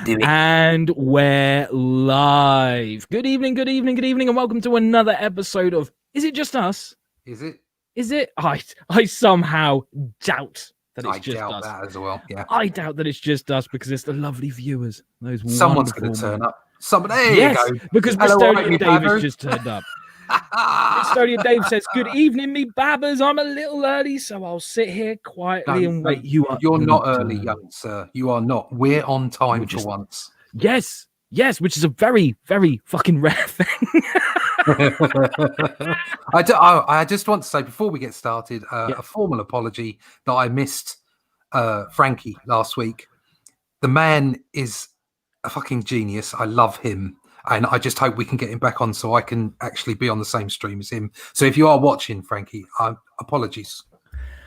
And we're live. Good evening, and welcome to another episode of Is It Just Us? Is it? Is it? I somehow doubt that it's just us. I doubt that as well, yeah. I doubt that it's just us because it's the lovely viewers. Someone's going to turn up. There you go. Because Hello, Bristolian Dave has just turned up. Bristolian Dave says, "Good evening, me babbers. I'm a little early, so I'll sit here quietly and wait you up." You're not early, young sir. You are not. We're on time for once. Yes, which is a very, very fucking rare thing. I just want to say before we get started, a formal apology that I missed Frankie last week. The man is a fucking genius. I love him. And I just hope we can get him back on so I can actually be on the same stream as him. So if you are watching, Frankie, apologies.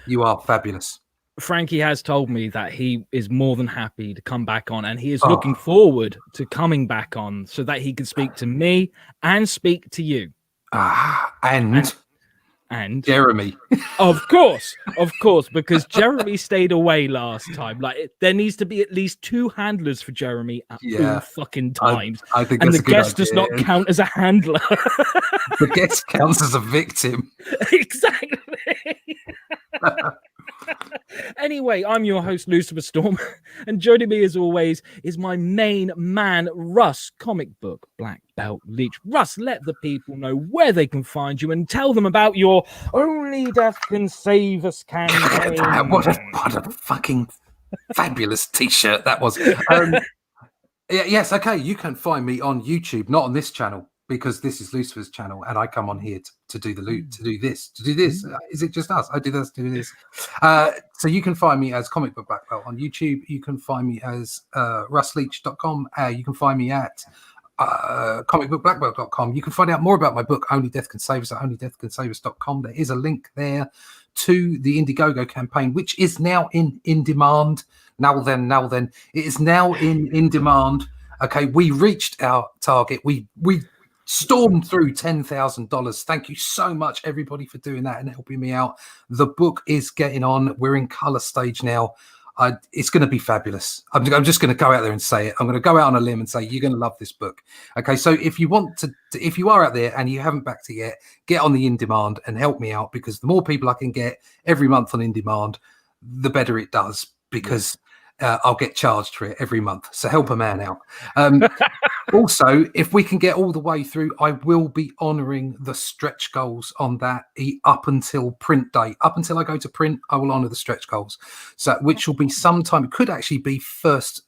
You are fabulous. Frankie has told me that he is more than happy to come back on, and he is looking forward to coming back on so that he can speak to me and speak to you. And Jeremy. Of course, because Jeremy stayed away last time. Like, there needs to be at least 2 handlers for Jeremy at all fucking times. I think and that's the guest does not count as a handler. The guest counts as a victim. Exactly. Anyway, I'm your host, Lucifer Storm, and joining me as always is my main man, Russ, Comicbook, Blackbelt, Leach. Russ, let the people know where they can find you and tell them about your Only Death Can Save Us campaign. What a fucking fabulous t-shirt that was. Yes, okay, you can find me on YouTube, not on this channel, because this is Lucifer's channel, and I come on here to do this. Is it just us? I do this, do this. So you can find me as Comicbook Blackbelt on YouTube. You can find me as russleach.com. You can find me at comicbookblackbelt.com. You can find out more about my book, Only Death Can Save Us, at onlydeathcansavus.com. There is a link there to the Indiegogo campaign, which is now in demand. Now then, it is now in demand. Okay, we reached our target. We stormed through $10,000. Thank you so much, everybody, for doing that and helping me out. The book is getting on. We're in color stage now. It's going to be fabulous. I'm just going to go out there and say it. I'm going to go out on a limb and say you're going to love this book. Okay, so if you want to, if you are out there and you haven't backed it yet, get on the in demand and help me out, because the more people I can get every month on in demand, the better it does, because I'll get charged for it every month. So help a man out. Also, if we can get all the way through, I will be honouring the stretch goals on that up until print date. Up until I go to print, I will honour the stretch goals. So, which will be sometime. It could actually be first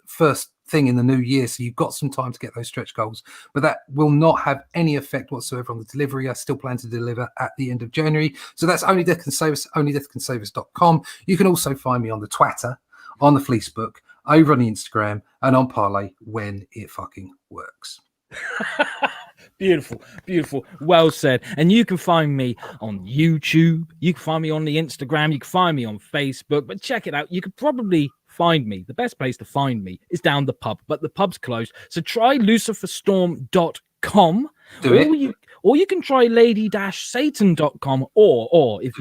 thing in the new year. So you've got some time to get those stretch goals. But that will not have any effect whatsoever on the delivery. I still plan to deliver at the end of January. So that's Only Death Can Save Us, onlydeathcansavus.com. You can also find me on the Twitter, on the Fleecebook, over on the Instagram, and on Parlay when it fucking works. Beautiful. Well said. And you can find me on YouTube. You can find me on the Instagram. You can find me on Facebook. But check it out. You could probably find me. The best place to find me is down the pub, but the pub's closed. So try luciferstorm.com. Or you can try lady-satan.com. Or if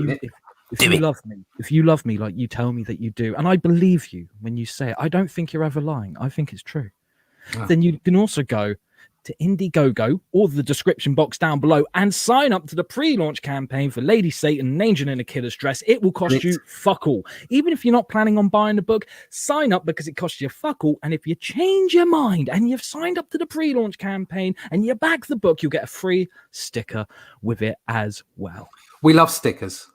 you love me like you tell me that you do, and I believe you when you say it, I don't think you're ever lying, I think it's true. Then you can also go to Indiegogo or the description box down below and sign up to the pre-launch campaign for Lady Satan, an Angel in a Killer's Dress. It will cost you fuck all. Even if you're not planning on buying the book, sign up because it costs you fuck all. And if you change your mind and you've signed up to the pre-launch campaign and you back the book, you'll get a free sticker with it as well. We love stickers.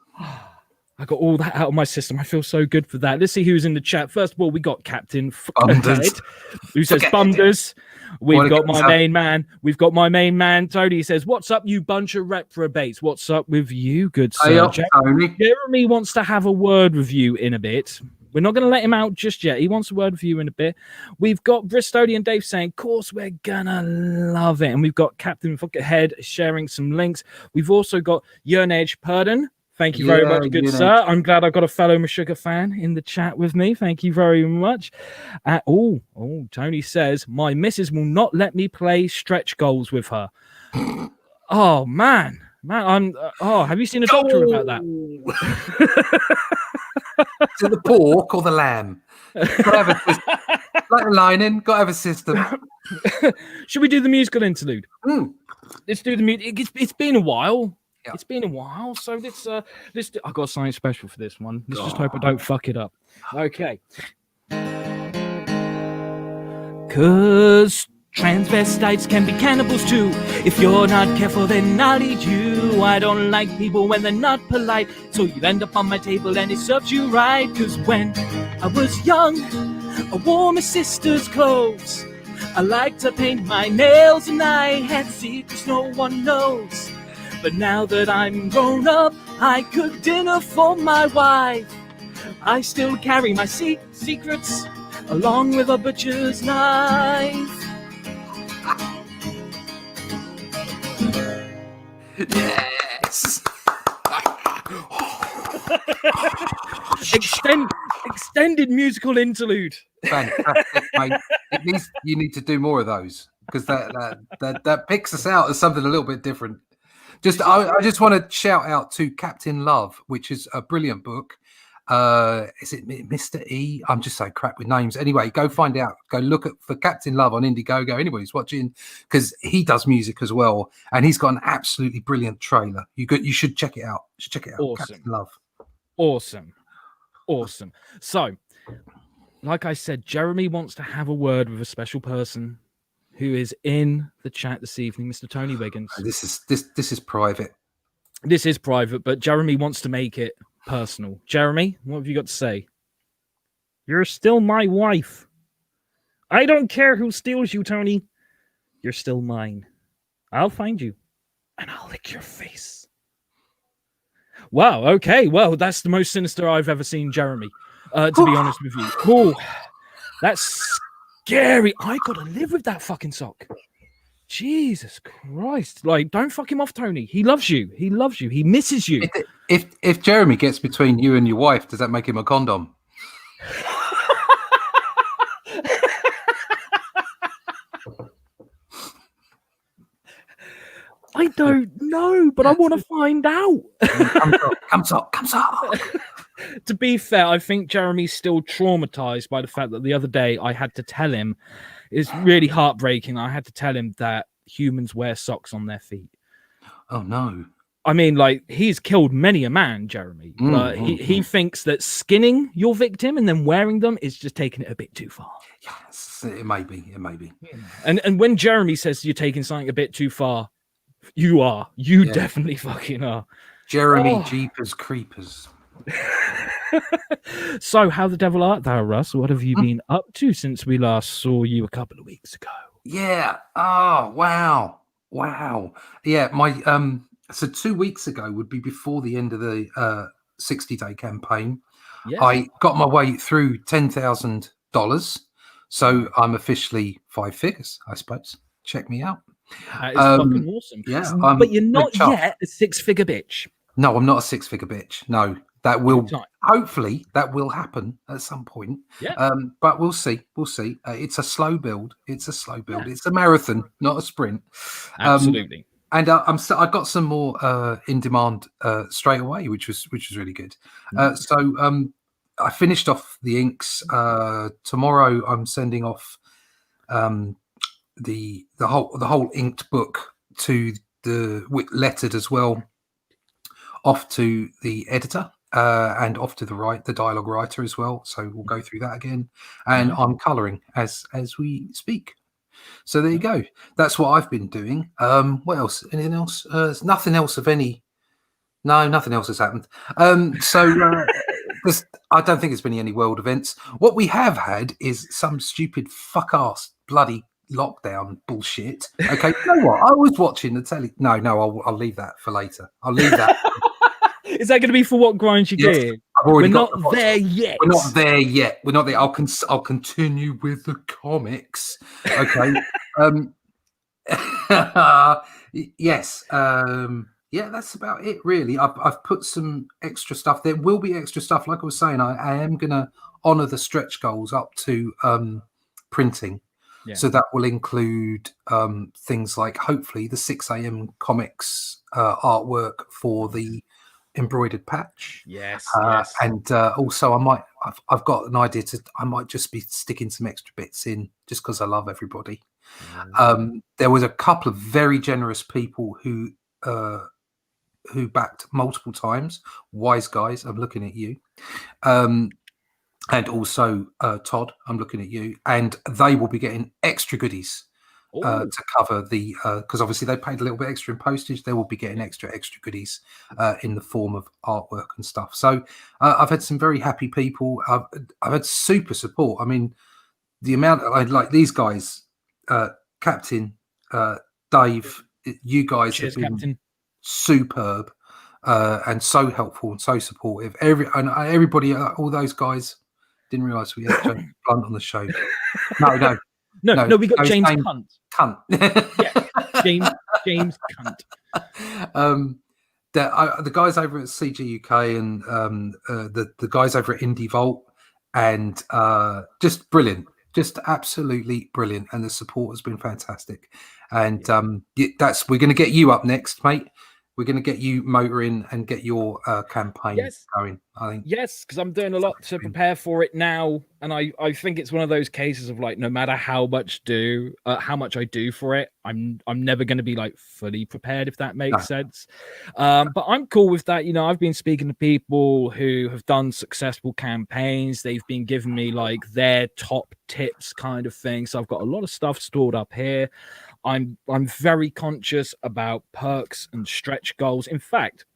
I got all that out of my system. I feel so good for that. Let's see who's in the chat. First of all, we got Captain Fuckhead, who says Bunders. We've got my main man. We've got my main man, Tony. He says, "What's up, you bunch of reprobates? What's up with you, good sir?" Jeremy wants to have a word with you in a bit. We're not going to let him out just yet. He wants a word with you in a bit. We've got Bristolian Dave saying, "Course, we're gonna love it." And we've got Captain Fuckhead sharing some links. We've also got Yernage Purdon. Thank you very much, good sir. I'm glad I've got a fellow Meshuggah fan in the chat with me. Thank you very much. Tony says, "My missus will not let me play stretch goals with her." Oh, man. Have you seen a doctor about that? Is it the pork or the lamb? Gotta have a system. Like the lining, gotta have a system. Should we do the musical interlude? Mm. Let's do the music. It's been a while. Yeah. It's been a while, so let's do, I got something special for this one. Let's just hope I don't fuck it up. Okay. Cause transvestites can be cannibals too. If you're not careful, then I'll eat you. I don't like people when they're not polite, so you end up on my table and it serves you right. Cause when I was young, I wore my sister's clothes. I liked to paint my nails and I had secrets no one knows. But now that I'm grown up, I cook dinner for my wife. I still carry my secrets along with a butcher's knife. Yes. Extended musical interlude. Fantastic, mate. You need to do more of those, because that picks us out as something a little bit different. I just want to shout out to Captain Love, which is a brilliant book. Is it Mr. E? I'm just so crap with names. Anyway, go find out. Go look for Captain Love on Indiegogo. Anybody's watching, because he does music as well, and he's got an absolutely brilliant trailer. You should check it out. Awesome. Captain Love. Awesome. So, like I said, Jeremy wants to have a word with a special person who is in the chat this evening, Mr. Tony Wiggins. This is private. This is private, but Jeremy wants to make it personal. Jeremy, what have you got to say? You're still my wife. I don't care who steals you, Tony. You're still mine. I'll find you, and I'll lick your face. Wow, okay. Well, that's the most sinister I've ever seen Jeremy, to be honest with you. Cool. That's scary. I gotta live with that fucking sock. Jesus Christ. Like, don't fuck him off, Tony. He loves you. He misses you. If Jeremy gets between you and your wife, does that make him a condom? I don't know, but I want to find out. Comes up. To be fair, I think Jeremy's still traumatized by the fact that the other day I had to tell him, it's really heartbreaking. I had to tell him that humans wear socks on their feet. Oh, no. I mean, like, he's killed many a man, Jeremy, but he thinks that skinning your victim and then wearing them is just taking it a bit too far. Yes, it may be. Yeah. And when Jeremy says you're taking something a bit too far, you definitely fucking are. Jeremy Jeepers Creepers. So, how the devil art thou, Russ? What have you been up to since we last saw you a couple of weeks ago? Yeah. Oh, wow. Yeah, my so 2 weeks ago would be before the end of the 60-day campaign. Yes. I got my way through $10,000, so I'm officially 5 figures, I suppose. Check me out. That is fucking awesome. Yeah, but you're not yet a 6-figure bitch. No, I'm not a 6-figure bitch. No, that will hopefully that will happen at some point. Yeah. But we'll see. It's a slow build. Yeah. It's a marathon, not a sprint. Absolutely. And I got some more in demand straight away, which was really good. So I finished off the inks. Tomorrow I'm sending off the whole inked book to the lettered as well, off to the editor and off to the dialogue writer as well. So we'll go through that again, and I'm colouring as we speak. So there you go. That's what I've been doing. What else? Anything else? Nothing else of any. No, nothing else has happened. So I don't think there's been any world events. What we have had is some stupid fuck-ass bloody lockdown bullshit. Okay, you know what? I was watching the telly. No, I'll leave that for later. I'll leave that. Is that going to be for what grinds your gear? We're not there yet. We're not there yet. I'll continue with the comics. Okay. Yes. Yeah, that's about it, really. I've put some extra stuff. There will be extra stuff. Like I was saying, I am going to honour the stretch goals up to printing. Yeah. So that will include things like, hopefully, the 6 a.m. comics artwork for the embroidered patch. Yes. And also I've got an idea I might just be sticking some extra bits in just because I love everybody. There was a couple of very generous people who backed multiple times. Wise guys, I'm looking at you. And also Todd, I'm looking at you, and they will be getting extra goodies to cover the because obviously they paid a little bit extra in postage. They will be getting extra goodies in the form of artwork and stuff. So I've had some very happy people. I've had super support. I mean, the amount I like these guys, Captain, Dave, you guys have been Captain. Superb and so helpful and so supportive. Everybody, all those guys. Didn't realise we had James Blunt on the show. No, we got James Cunt. Yeah, James Cunt. The guys over at CG UK and the guys over at Indie Vault, and just brilliant, just absolutely brilliant, and the support has been fantastic. And we're going to get you up next, mate. We're going to get you motoring and get your campaign going, I think. Yes, because I'm doing a lot to prepare for it now. And I think it's one of those cases of like, no matter how much I do for it, I'm never going to be like fully prepared, if that makes sense. But I'm cool with that. You know, I've been speaking to people who have done successful campaigns. They've been giving me like their top tips kind of thing. So I've got a lot of stuff stored up here. I'm very conscious about perks and stretch goals. In fact,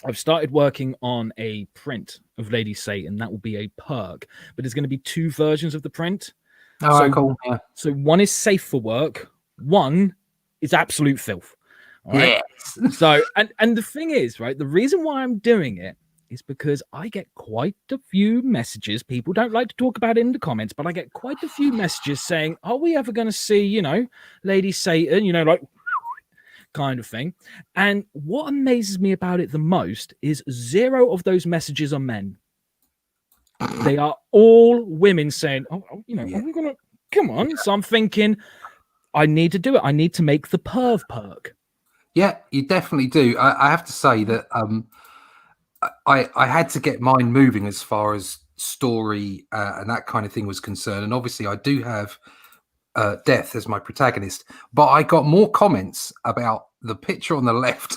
I've started working on a print of Lady Satan. That will be a perk, but there's going to be 2 versions of the print. Cool. Yeah. So one is safe for work. One is absolute filth. All right? Yes. So, and the thing is, right, the reason why I'm doing it is because I get quite a few messages. People don't like to talk about it in the comments, but I get quite a few messages saying, are we ever going to see, you know, Lady Satan, you know, like kind of thing. And what amazes me about it the most is 0 of those messages are men. They are all women saying, you know, I'm going to, come on. So I'm thinking, I need to do it. I need to make the perv perk. Yeah, you definitely do. I have to say that I had to get mine moving as far as story and that kind of thing was concerned. And obviously I do have Death as my protagonist, but I got more comments about the picture on the left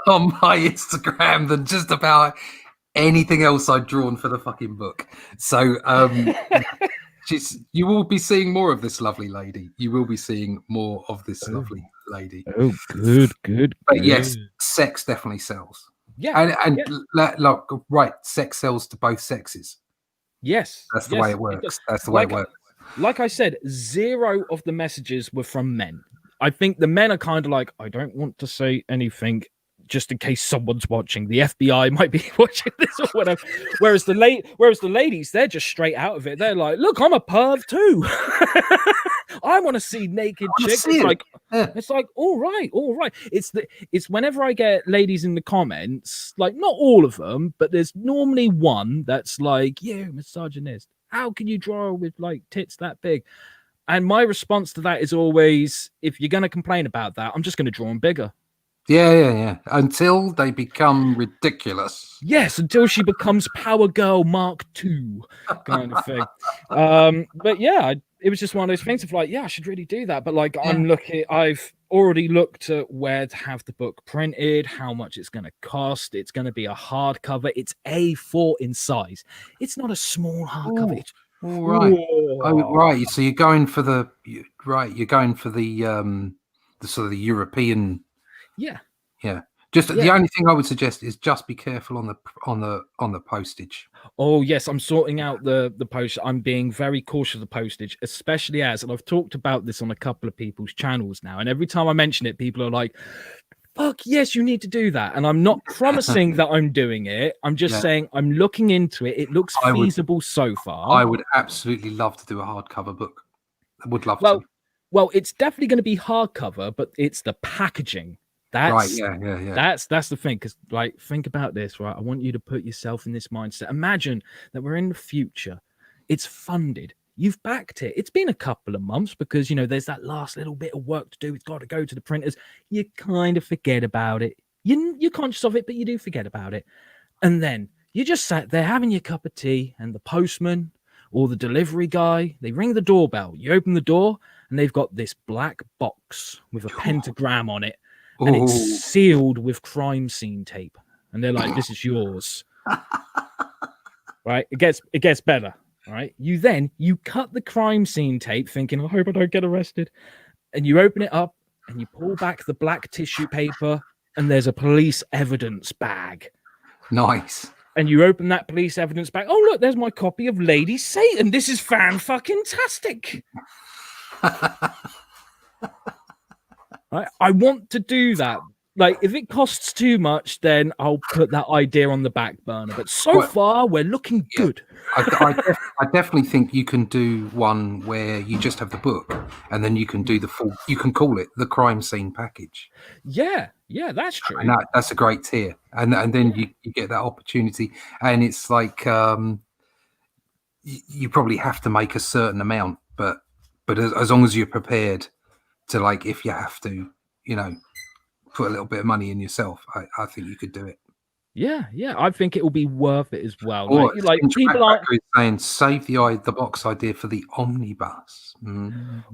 on my Instagram than just about anything else I'd drawn for the fucking book. So you will be seeing more of this lovely lady. You will be seeing more of this lovely lady. Oh, good. But yes, sex definitely sells. Yeah. And look, right, sex sells to both sexes. Yes. That's the way it works. That's the way it works. Like I said, 0 of the messages were from men. I think the men are kind of like, I don't want to say anything just in case someone's watching. The FBI might be watching this or whatever. Whereas the ladies, they're just straight out of it. They're like, look, I'm a perv too. I want to see naked chicks. It's like, all right. It's whenever I get ladies in the comments, like not all of them, but there's normally one that's like, you misogynist. How can you draw with like tits that big? And my response to that is always, if you're going to complain about that, I'm just going to draw them bigger. Yeah. Until they become ridiculous. Yes, until she becomes Power Girl Mark II kind of thing. But yeah, it was just one of those things of like, yeah, I should really do that. But like, I've already looked at where to have the book printed, how much it's going to cost. It's going to be a hardcover. It's A4 in size. It's not a small hardcover. All right. Oh, right. So you're going for the sort of the European. Yeah. The only thing I would suggest is just be careful on the postage. Oh yes, I'm sorting out the post. I'm being very cautious of the postage, especially and I've talked about this on a couple of people's channels now, and every time I mention it, people are like, fuck yes, you need to do that. And I'm not promising that I'm doing it. I'm just saying I'm looking into it. It looks feasible so far. I would absolutely love to do a hardcover book. I would love to. Well, it's definitely going to be hardcover, but it's the packaging. That's right, yeah. That's the thing, because like, think about this, right? I want you to put yourself in this mindset. Imagine that we're in the future. It's funded. you've backed it. It's been a couple of months because, there's that last little bit of work to do. It's got to go to the printers. You kind of forget about it. You're conscious of it, but you do forget about it. And then you just sat there having your cup of tea, and the postman or the delivery guy, they ring the doorbell. You open the door, and they've got this black box with a pentagram on it, and it's sealed with crime scene tape. And they're like, "This is yours." Right? It gets better. Right? You cut the crime scene tape, thinking, "I hope I don't get arrested." And you open it up, and you pull back the black tissue paper, and there's a police evidence bag. Nice. And you open that police evidence bag. Oh, look, there's my copy of Lady Satan. This is fan-fucking-tastic. Right? I want to do that. Like, if it costs too much, then I'll put that idea on the back burner. But so far, we're looking good. I definitely think you can do one where you just have the book, and then you can do the full. You can call it the crime scene package. Yeah, that's true. And that's a great tier, and then you get that opportunity, and it's like you probably have to make a certain amount, but as long as you're prepared to, like, if you have to, put a little bit of money in yourself, I think you could do it. Yeah, I think it will be worth it as well. Like people are saying, save the box idea for the omnibus.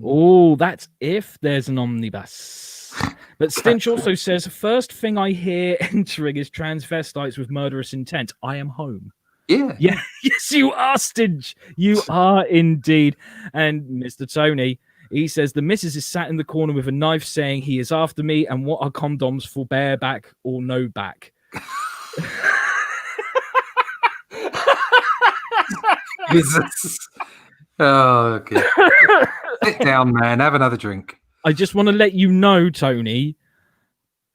Oh, that's if there's an omnibus. But Stinch also says, first thing I hear entering is transvestites with murderous intent. I am home. Yeah. Yes, you are, Stinch. You are indeed. And Mr. Tony, he says, the missus is sat in the corner with a knife saying he is after me, and what are condoms for bareback or no back? Jesus. Oh, okay. Sit down, man. Have another drink. I just want to let you know, Tony,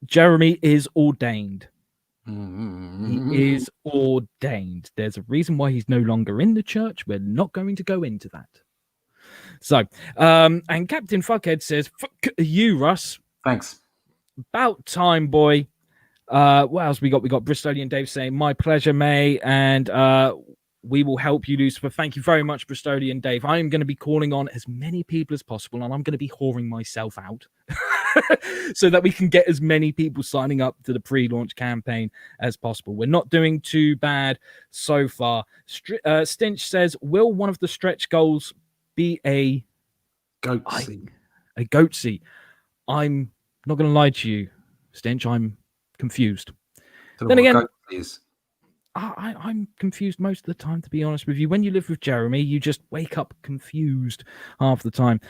Jeremy is ordained. He is ordained. There's a reason why he's no longer in the church. We're not going to go into that. So, and Captain Fuckhead says, "Fuck you, Russ." Thanks. About time, boy. What else we got? We got Bristolian Dave saying, "My pleasure, May," and we will help you, Lucifer. Thank you very much, Bristolian Dave. I am going to be calling on as many people as possible, and I'm going to be whoring myself out so that we can get as many people signing up to the pre-launch campaign as possible. We're not doing too bad so far. Stinch says, will one of the stretch goals be a goatsy? A goatsy. I'm not going to lie to you, Stinch. I'm confused. Then again, I'm confused most of the time, to be honest with you. When you live with Jeremy, you just wake up confused half the time.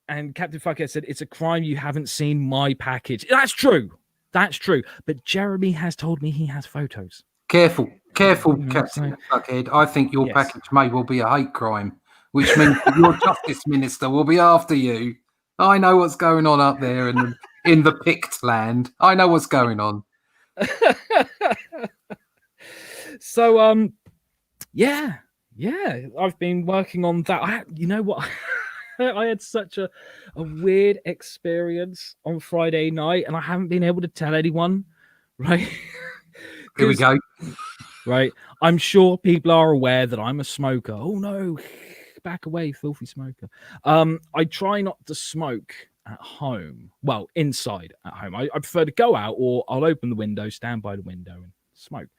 And Captain Fuckhead said, it's a crime you haven't seen my package. That's true. But Jeremy has told me he has photos. Careful, Captain Fuckhead. I think your package may well be a hate crime, which means that your justice minister will be after you. I know what's going on up there in the Pict land. I know what's going on. So, yeah. I've been working on that. You know what? I had such a weird experience on Friday night, and I haven't been able to tell anyone. Right? Here we go. Right. I'm sure people are aware that I'm a smoker. Oh no, back away, filthy smoker. I try not to smoke at home. Well, inside at home. I prefer to go out, or I'll open the window, stand by the window and smoke.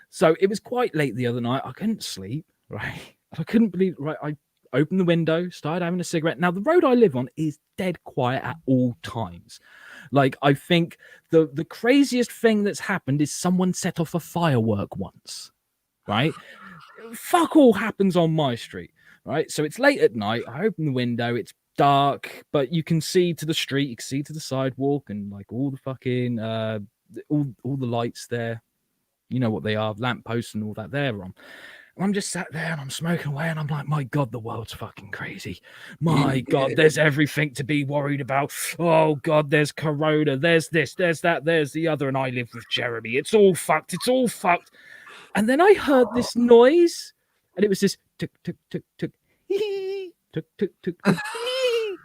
So it was quite late the other night. I couldn't sleep, right? I couldn't believe, right? I opened the window, started having a cigarette. Now, the road I live on is dead quiet at all times. Like, I think the craziest thing that's happened is someone set off a firework once, right? Fuck all happens on my street, right? So it's late at night. I open the window. It's dark, but you can see to the street. You can see to the sidewalk, and like all the fucking all the lights there. You know what they are, lampposts and all that they're on. And I'm just sat there and I'm smoking away, and I'm like, my God, the world's fucking crazy. My God, there's everything to be worried about. Oh God, there's Corona, there's this, there's that, there's the other, and I live with Jeremy. It's all fucked. And then I heard this noise, and it was this tick, tick, tick, tick, hee, tick, tick, tick, tick, hee.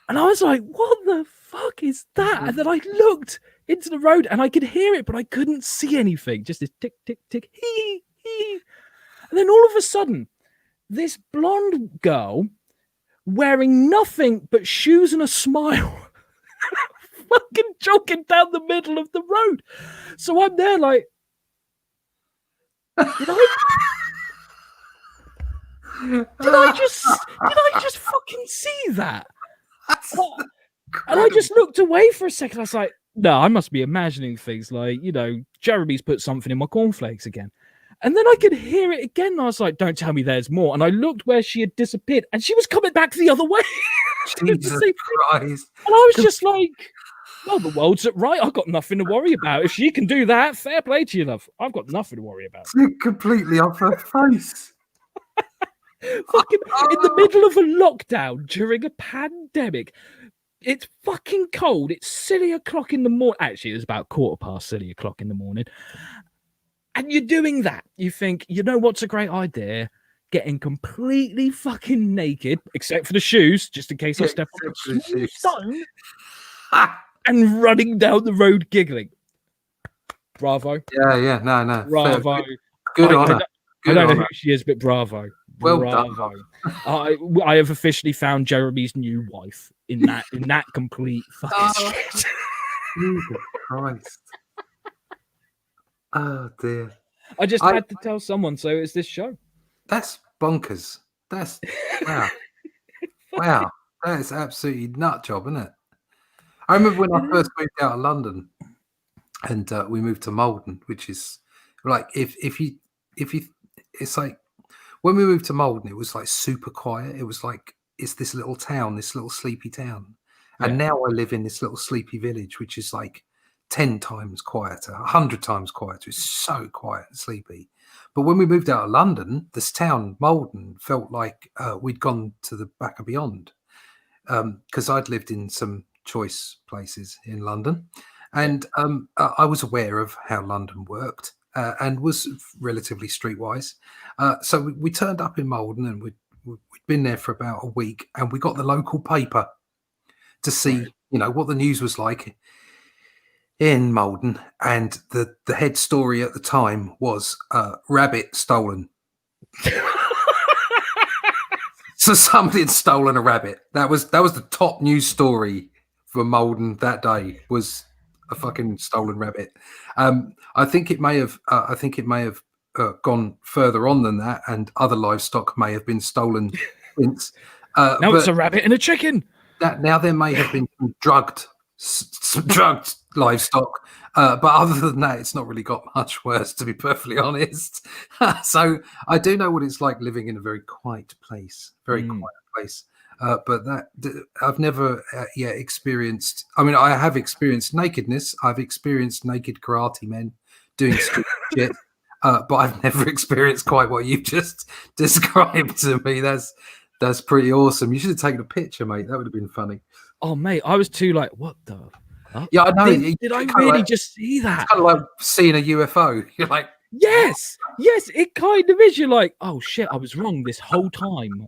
And I was like, what the fuck is that? And then I looked into the road, and I could hear it, but I couldn't see anything. Just this tick, tick, tick, hee, hee. And then all of a sudden, this blonde girl wearing nothing but shoes and a smile, fucking jogging down the middle of the road. So I'm there like, did I just fucking see that? And I just looked away for a second. I was like, no, I must be imagining things like, Jeremy's put something in my cornflakes again. And then I could hear it again. And I was like, don't tell me there's more. And I looked where she had disappeared and she was coming back the other way. Jesus Christ. And I was just like, well, the world's at right. I've got nothing to worry about. If she can do that, fair play to you, love. I've got nothing to worry about. Completely off her face. Fucking in the middle of a lockdown during a pandemic. It's fucking cold. It's silly o'clock in the morning. Actually, it was about 1:15 silly o'clock in the morning. And you're doing that. You think, you know what's a great idea? Getting completely fucking naked, except for the shoes, just in case I step on the stone, and running down the road giggling. Bravo. Yeah. No. Bravo. Good on her. I don't know who she is, but bravo. Well bravo. done. I have officially found Jeremy's new wife in that complete fucking shit. Jesus Christ. Oh dear. I just had to tell someone, so it's this show. That's bonkers. That's wow. Wow. That is absolutely nut job, isn't it? I remember when I first moved out of London and we moved to Malden, which is like if you it's like when we moved to Malden, it was like super quiet. It was like it's this little town, this little sleepy town. And now I live in this little sleepy village, which is like 10 times quieter, 100 times quieter. It's so quiet and sleepy. But when we moved out of London, this town, Malden, felt like we'd gone to the back of beyond. Because I'd lived in some choice places in London. And I was aware of how London worked and was relatively streetwise. So we turned up in Malden and we'd been there for about a week. And we got the local paper to see, what the news was like in Malden, and the head story at the time was rabbit stolen. So somebody had stolen a rabbit. That was the top news story for Malden that day, was a fucking stolen rabbit. I think it may have gone further on than that, and other livestock may have been stolen since. Now it's a rabbit and a chicken. Now there may have been some drugged livestock, but other than that, it's not really got much worse, to be perfectly honest. So I do know what it's like living in a very quiet place, but that I've never yet experienced. I mean, I have experienced nakedness. I've experienced naked karate men doing shit, but I've never experienced quite what you've just described to me. That's pretty awesome. You should have taken a picture, mate. That would have been funny. Oh, mate, I was too like, what the? Yeah, I know. Did I really just see that? It's kind of like seeing a UFO. You're like, yes, it kind of is. You're like, oh shit, I was wrong this whole time.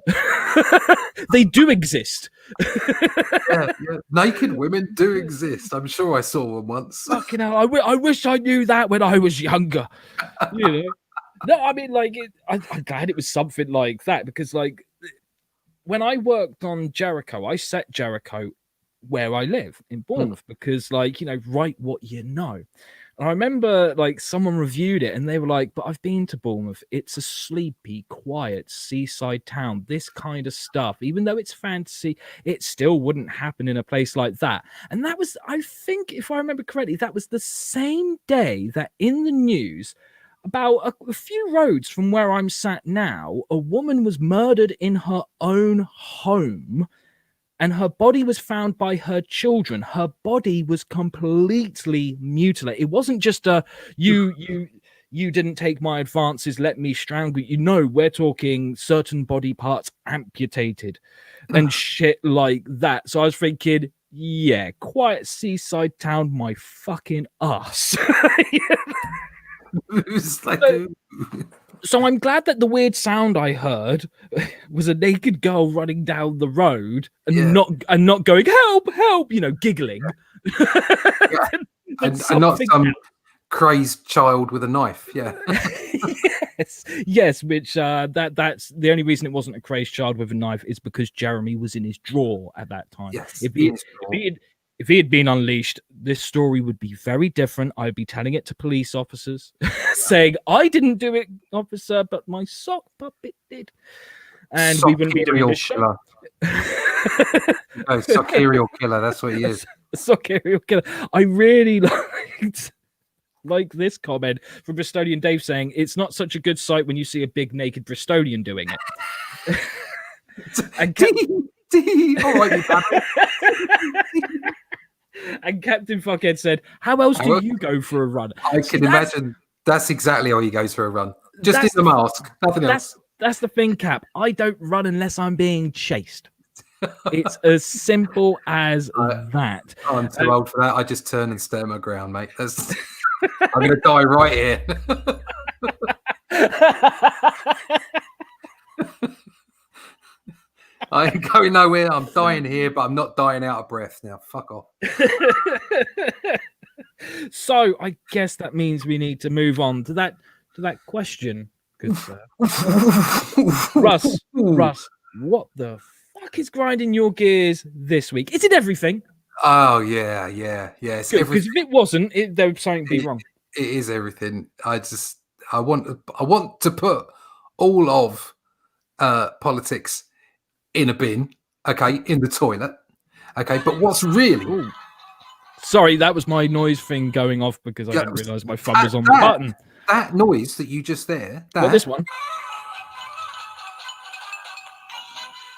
They do exist. yeah. Naked women do exist. I'm sure I saw one once. Fucking hell, I wish I knew that when I was younger. No, I mean, like, I'm glad it was something like that, because, like, when I worked on Jericho, I set Jericho where I live in Bournemouth because, like, write what you know. And I remember, like, someone reviewed it and they were like, but I've been to Bournemouth. It's a sleepy, quiet seaside town. This kind of stuff, even though it's fantasy, it still wouldn't happen in a place like that. And that was, I think, if I remember correctly, that was the same day that in the news, about a few roads from where I'm sat now, a woman was murdered in her own home and her body was found by her children. Her body was completely mutilated. It wasn't just you didn't take my advances, let me strangle you. No, we're talking certain body parts amputated and shit like that. So I was thinking, yeah, quiet seaside town, my fucking ass. So I'm glad that the weird sound I heard was a naked girl running down the road and not going help, giggling, and not some crazed child with a knife. Yeah. yes. Which that's the only reason it wasn't a crazed child with a knife is because Jeremy was in his drawer at that time. Yes. If he had been unleashed, this story would be very different. I'd be telling it to police officers, saying, "I didn't do it, officer, but my sock puppet did," and we wouldn't be doing this show. Sock-serial killer. That's what he is. Sock-serial killer. I really like this comment from Bristolian Dave saying, "It's not such a good sight when you see a big naked Bristolian doing it." And all right, and Captain Fuckhead said, "How else do you go for a run?" I can imagine that's exactly how he goes for a run. Just in the mask, nothing else. That's the thing, Cap. I don't run unless I'm being chased. It's as simple as that. I'm too old for that. I just turn and stare at my ground, mate. I'm going to die right here. I ain't going nowhere. I'm dying here, but I'm not dying out of breath. Now, fuck off. So I guess that means we need to move on to that question. Good sir. Russ, what the fuck is grinding your gears this week? Is it everything? Oh yeah. It's good, because if it wasn't, there would something be wrong. It is everything. I want to put all of politics in a bin, okay, in the toilet, okay. But what's really? Ooh. Sorry, that was my noise thing going off because I didn't realise my thumb was on the button. That noise that you just there. Well, this one.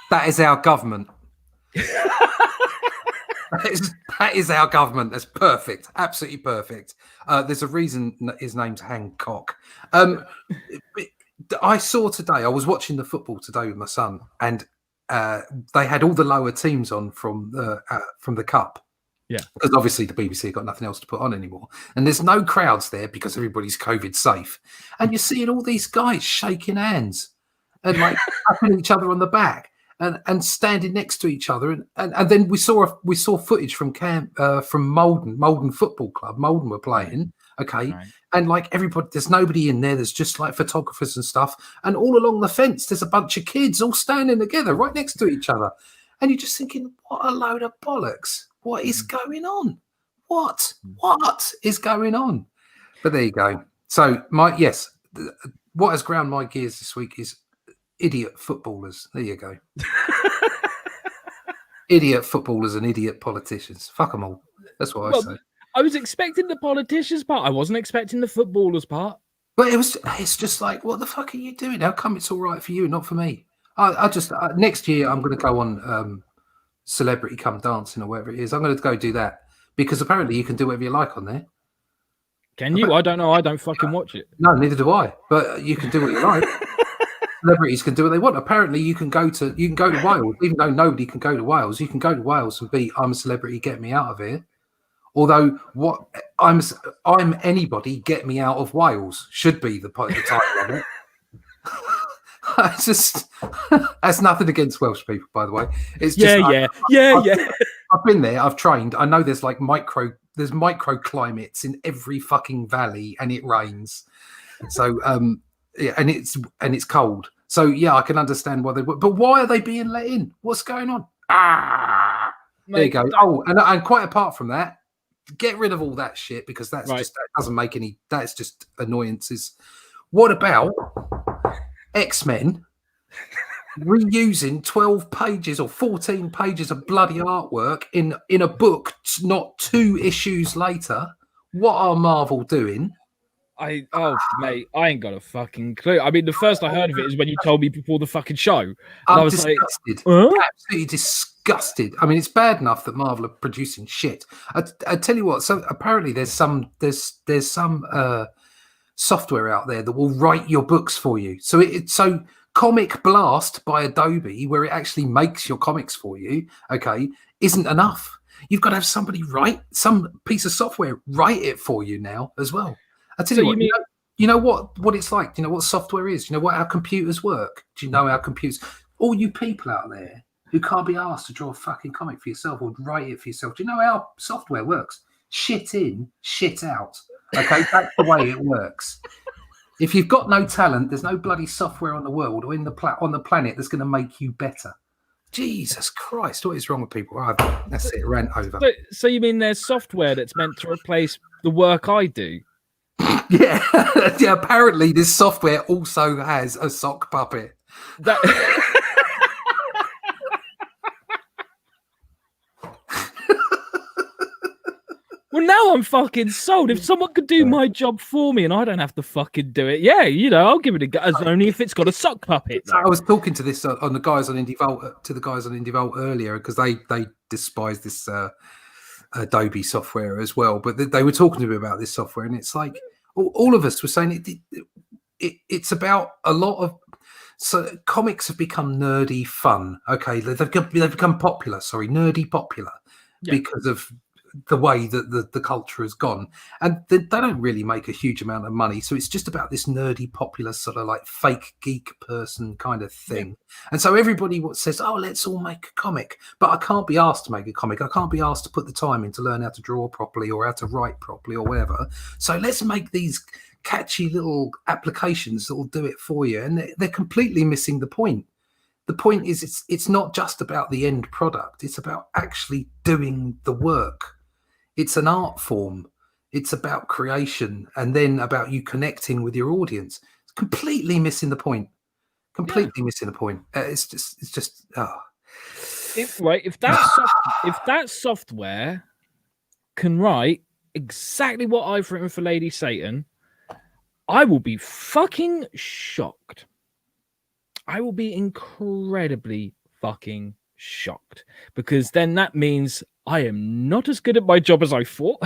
That is our government. That is our government. That's perfect. Absolutely perfect. There's a reason his name's Hancock. I saw today, I was watching the football today with my son, and they had all the lower teams on from the Cup. Yeah. Because obviously the BBC got nothing else to put on anymore. And there's no crowds there because everybody's COVID safe. And you're seeing all these guys shaking hands and like tapping each other on the back. And standing next to each other, and then we saw footage from Malden Football Club. Malden were playing, okay, right. And like everybody, there's nobody in there. There's just like photographers and stuff, and all along the fence, there's a bunch of kids all standing together, right next to each other, and you're just thinking, what a load of bollocks! What is going on? What is going on? But there you go. So what has ground my gears this week is idiot footballers. There you go. Idiot footballers and idiot politicians. Fuck them all. That's what I say. I was expecting the politicians part. I wasn't expecting the footballers part. But it's just like, what the fuck are you doing? How come it's all right for you, not for me? I just next year I'm going to go on Celebrity Come Dancing or whatever it is. I'm going to go do that because apparently you can do whatever you like on there. Can you? I don't know. I don't fucking watch it. No, neither do I. But you can do what you like. Celebrities can do what they want. Apparently, you can go to Wales, even though nobody can go to Wales. You can go to Wales and be, I'm a celebrity, get me out of here. Although I'm anybody, get me out of Wales should be the title of it. It's just that's nothing against Welsh people, by the way. It's just I've been there. I've trained. I know there's like microclimates in every fucking valley, and it rains. So yeah, and it's cold. So yeah, I can understand why they would. But why are they being let in? What's going on? There you go. Oh, and quite apart from that, get rid of all that shit because that doesn't make any. That's just annoyances. What about X-Men reusing 12 pages or 14 pages of bloody artwork in a book? Not 2 issues later. What are Marvel doing? Mate, I ain't got a fucking clue. I mean, the first I heard of it is when you told me before the fucking show. I was disgusted. Absolutely disgusted. I mean, it's bad enough that Marvel are producing shit. I tell you what. So apparently, there's some software out there that will write your books for you. So Comic Blast by Adobe, where it actually makes your comics for you, okay, isn't enough. You've got to have somebody write some piece of software write it for you now as well. I tell you what, you know what it's like. Do you know what software is? Do you know what our computers work? Do you know our computers? All you people out there who can't be asked to draw a fucking comic for yourself or write it for yourself. Do you know how software works? Shit in, shit out. Okay, that's the way it works. If you've got no talent, there's no bloody software on the world or on the planet that's going to make you better. Jesus Christ, what is wrong with people? Right, that's it, rant over. So you mean there's software that's meant to replace the work I do? Yeah, yeah. Apparently, this software also has a sock puppet. That. Well, now I'm fucking sold. If someone could do my job for me and I don't have to fucking do it, yeah, I'll give it a go. Only if it's got a sock puppet. I was talking to this on the guys on Indie Vault earlier because they despise this Adobe software as well. But they were talking to me about this software, and it's like all of us were saying it's about a lot of. So comics have become nerdy fun. Okay, they've become popular. Sorry, nerdy popular because of the way that the culture has gone, and they don't really make a huge amount of money, so it's just about this nerdy popular sort of like fake geek person kind of thing. And so everybody says, oh, let's all make a comic, but I can't be asked to make a comic. I can't be asked to put the time in to learn how to draw properly or how to write properly or whatever. So let's make these catchy little applications that will do it for you. And they're completely missing the point. The point is it's not just about the end product, it's about actually doing the work. It's an art form. It's about creation, and then about you connecting with your audience. It's completely missing the point. Missing the point. It's just. If that software can write exactly what I've written for Lady Satan, I will be fucking shocked. I will be incredibly fucking shocked, because then that means I am not as good at my job as I thought.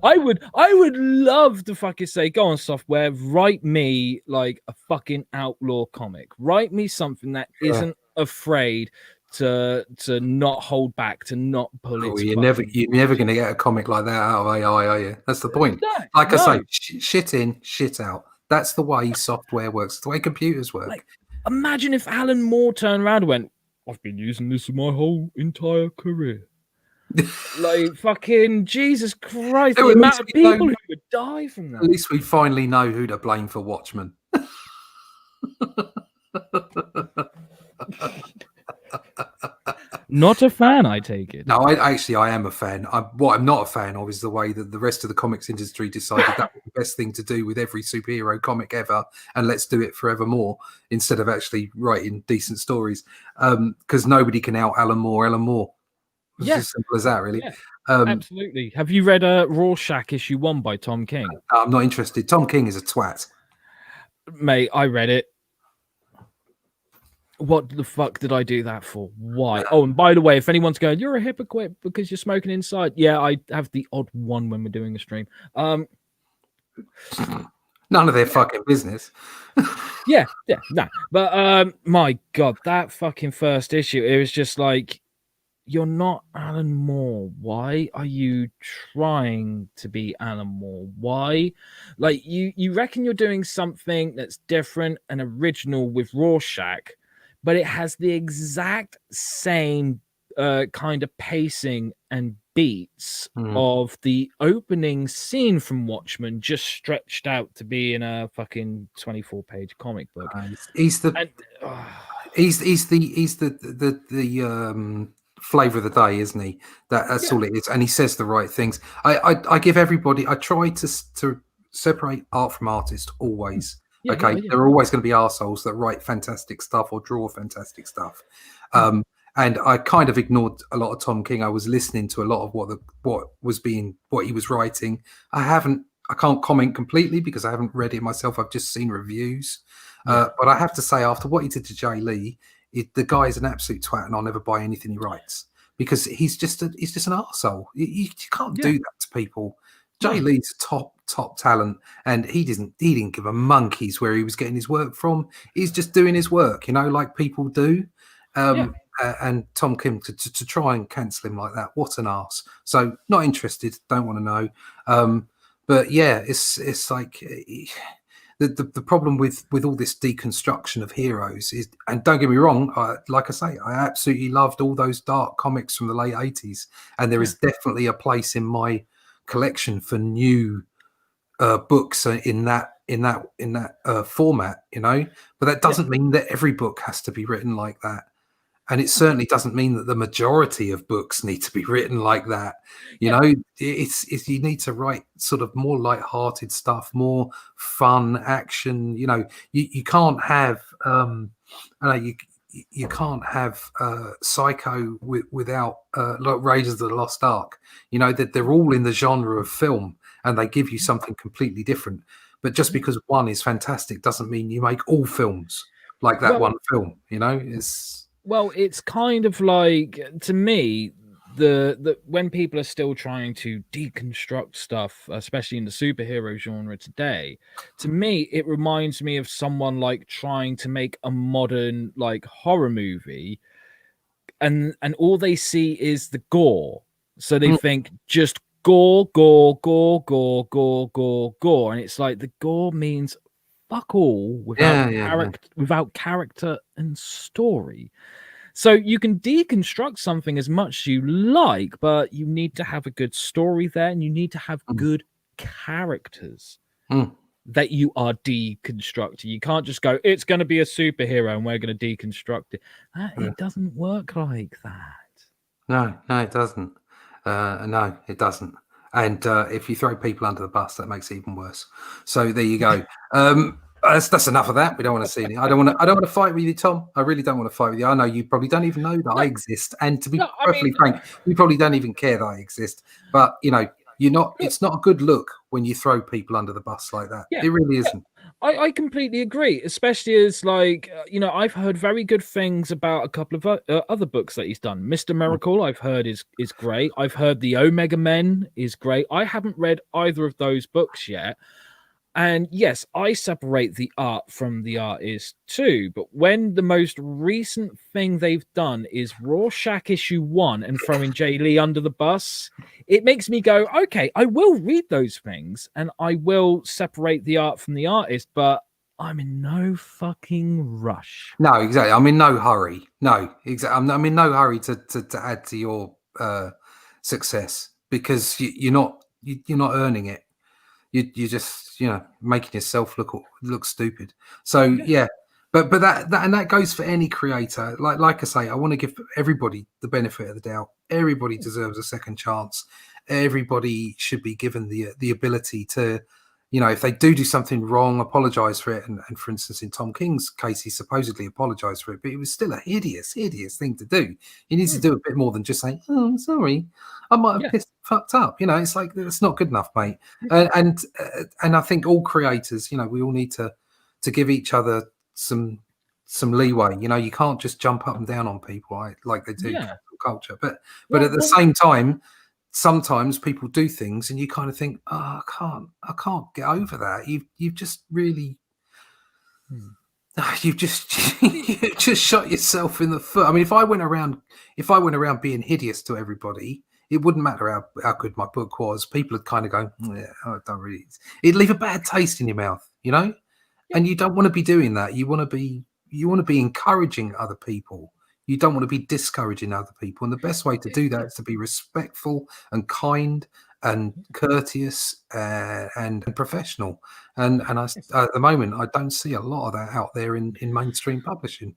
I would love to fucking say, go on software, write me like a fucking outlaw comic. Write me something that isn't afraid to not hold back, to not pull it. You're never going to get a comic like that out of AI, are you? That's the point. I say, shit in, shit out. That's the way software works. It's the way computers work. Like, imagine if Alan Moore turned around and went, I've been using this my whole entire career. Like, fucking Jesus Christ, the amount of people who would die from that. At least we finally know who to blame for Watchmen. Not a fan, I take it. No, I am a fan. What I'm not a fan of is the way that the rest of the comics industry decided that was the best thing to do with every superhero comic ever, and let's do it forevermore instead of actually writing decent stories. Because nobody can out Alan Moore. It's as simple as that, really. Yeah, absolutely. Have you read Rorschach issue 1 by Tom King? I'm not interested. Tom King is a twat. Mate, I read it. What the fuck did I do that for? Why? Oh, and by the way, if anyone's going, you're a hypocrite because you're smoking inside. Yeah, I have the odd one when we're doing a stream. None of their fucking business. yeah, no. But my God, that fucking first issue, it was just like, you're not Alan Moore. Why are you trying to be Alan Moore? Why? Like, you reckon you're doing something that's different and original with Rorschach, but it has the exact same kind of pacing and beats of the opening scene from Watchmen, just stretched out to be in a fucking 24-page comic book. He's the flavor of the day, isn't he? That's all it is, and he says the right things. I give everybody. I try to separate art from artist always. There are always going to be arseholes that write fantastic stuff or draw fantastic stuff. And I kind of ignored a lot of Tom King. I was listening to a lot of what he was writing. I can't comment completely because I haven't read it myself. I've just seen reviews. But I have to say, after what he did to Jay Lee, the guy is an absolute twat, and I'll never buy anything he writes because he's just an arsehole. You can't do that to people. Jay Lee's top talent, and he didn't give a monkeys where he was getting his work from. He's just doing his work, like people do. And Tom Kim to try and cancel him like that, what an arse. So not interested, don't want to know. But yeah, it's like the problem with all this deconstruction of heroes is, and don't get me wrong, like I say, I absolutely loved all those dark comics from the late 80s, and there is definitely a place in my collection for new books in that format, you know. But that doesn't mean that every book has to be written like that. And it certainly doesn't mean that the majority of books need to be written like that. You know, it's you need to write sort of more light-hearted stuff, more fun action. You know, you can't have you can't have Psycho without like Raiders of the Lost Ark. You know, that they're all in the genre of film and they give you something completely different. But just because one is fantastic doesn't mean you make all films like that one film. You know, it's kind of like, to me, the when people are still trying to deconstruct stuff, especially in the superhero genre today, to me it reminds me of someone like trying to make a modern like horror movie, and all they see is the gore, so they think just gore, gore, gore, gore, gore, gore, gore, and it's like the gore means fuck all without character and story. So you can deconstruct something as much as you like, but you need to have a good story there, and you need to have good characters that you are deconstructing. You can't just go, it's going to be a superhero and we're going to deconstruct it. It doesn't work like that. No, it doesn't. No, it doesn't. And if you throw people under the bus, that makes it even worse. So there you go. That's enough of that. We don't want to see any. I don't want to fight with you, Tom. I really don't want to fight with you. I know you probably don't even know that I exist, and to be perfectly frank, you probably don't even care that I exist. But you know, you're not. It's not a good look when you throw people under the bus like that. It really isn't. I completely agree, especially as like you know, I've heard very good things about a couple of other books that he's done. Mr. Miracle, I've heard is great. I've heard the Omega Men is great. I haven't read either of those books yet. And yes, I separate the art from the artist too. But when the most recent thing they've done is Rorschach issue 1 and throwing Jay Lee under the bus, it makes me go, okay, I will read those things and I will separate the art from the artist, but I'm in no fucking rush. No, exactly. I'm in no hurry. No, exactly. I'm in no hurry to add to your success, because you're not earning it. You're just, you know, making yourself look stupid. So but that goes for any creator. Like I say, I want to give everybody the benefit of the doubt. Everybody deserves a second chance. Everybody should be given the ability to, you know, if they do something wrong, apologize for it. And for instance, in Tom King's case, he supposedly apologized for it, but it was still a hideous thing to do. He needs to do a bit more than just say, "Oh, I'm sorry, I might have fucked up." You know, it's like, that's not good enough, mate. And I think all creators, you know, we all need to give each other some leeway. You know, you can't just jump up and down on people like they do in culture. But at the same time, sometimes people do things and you kind of think, oh, I can't get over that. You've just really you've just shot yourself in the foot. I mean, if I went around being hideous to everybody, it wouldn't matter how good my book was. People would kind of go, I don't really. It'd leave a bad taste in your mouth, you know. And you don't want to be doing that. You want to be encouraging other people. You don't want to be discouraging other people. And the best way to do that is to be respectful and kind and courteous and professional. And at the moment, I don't see a lot of that out there in mainstream publishing.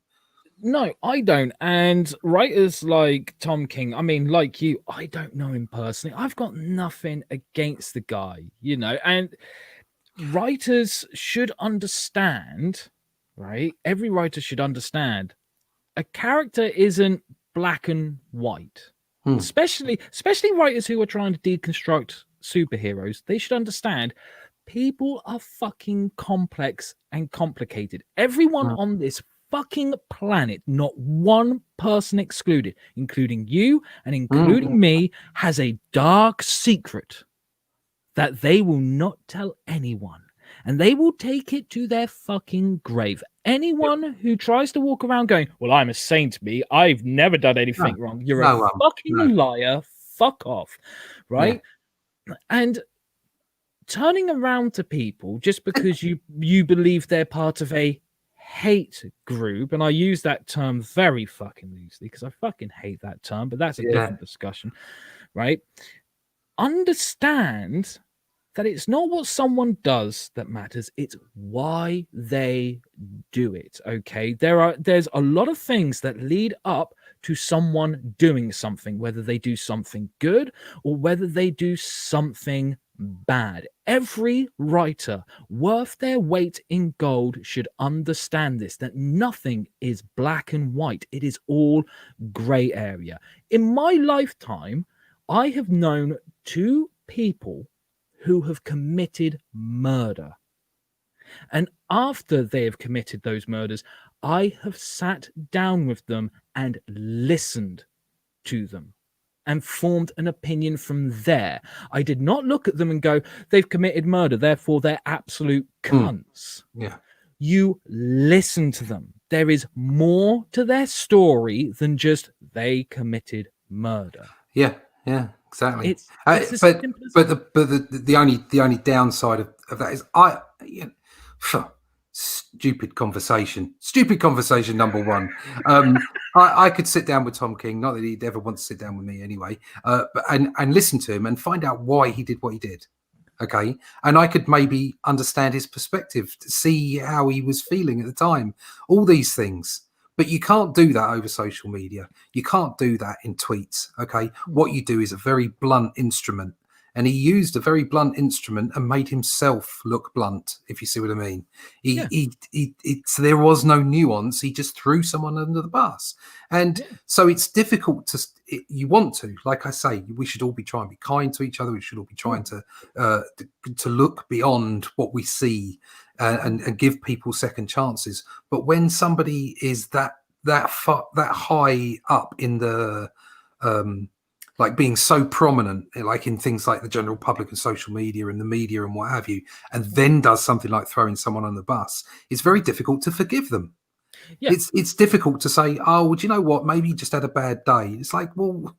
No, I don't. And writers like Tom King, I mean, like you, I don't know him personally. I've got nothing against the guy, you know, and writers should understand, right? Every writer should understand a character isn't black and white. Especially writers who are trying to deconstruct superheroes. They should understand people are fucking complex and complicated. Everyone on this fucking planet, not one person excluded, including you and including me, has a dark secret that they will not tell anyone. And they will take it to their fucking grave. Anyone who tries to walk around going, well, I'm a saint, me, I've never done anything wrong. You're a fucking liar. Fuck off. Right? Yeah. And turning around to people just because you believe they're part of a hate group, and I use that term very fucking loosely because I fucking hate that term, but that's a different discussion, right? understand that it's not what someone does that matters, it's why they do it. Okay, there's a lot of things that lead up to someone doing something, whether they do something good or whether they do something bad. Every writer worth their weight in gold should understand this, that nothing is black and white, it is all gray area. In my lifetime, I have known two people who have committed murder. And after they have committed those murders, I have sat down with them and listened to them and formed an opinion from there. I did not look at them and go, they've committed murder, therefore they're absolute cunts. Yeah. You listen to them. There is more to their story than just they committed murder. Yeah, exactly. It's but the only downside of that is stupid conversation number one. I could sit down with Tom King, not that he'd ever want to sit down with me anyway, and listen to him and find out why he did what he did. Okay, and I could maybe understand his perspective, see how he was feeling at the time, all these things. But you can't do that over social media. You can't do that in tweets. Okay, what you do is a very blunt instrument, and he used a very blunt instrument and made himself look blunt. If you see what I mean, so there was no nuance. He just threw someone under the bus, and so it's difficult to. You want to, like I say, we should all be trying to be kind to each other. We should all be trying to look beyond what we see. And give people second chances. But when somebody is that high up in the like being so prominent, like in things like the general public and social media and the media and what have you, and then does something like throwing someone on the bus, it's very difficult to forgive them. Yeah. It's difficult to say, oh, well, do you know what? Maybe you just had a bad day. It's like, well,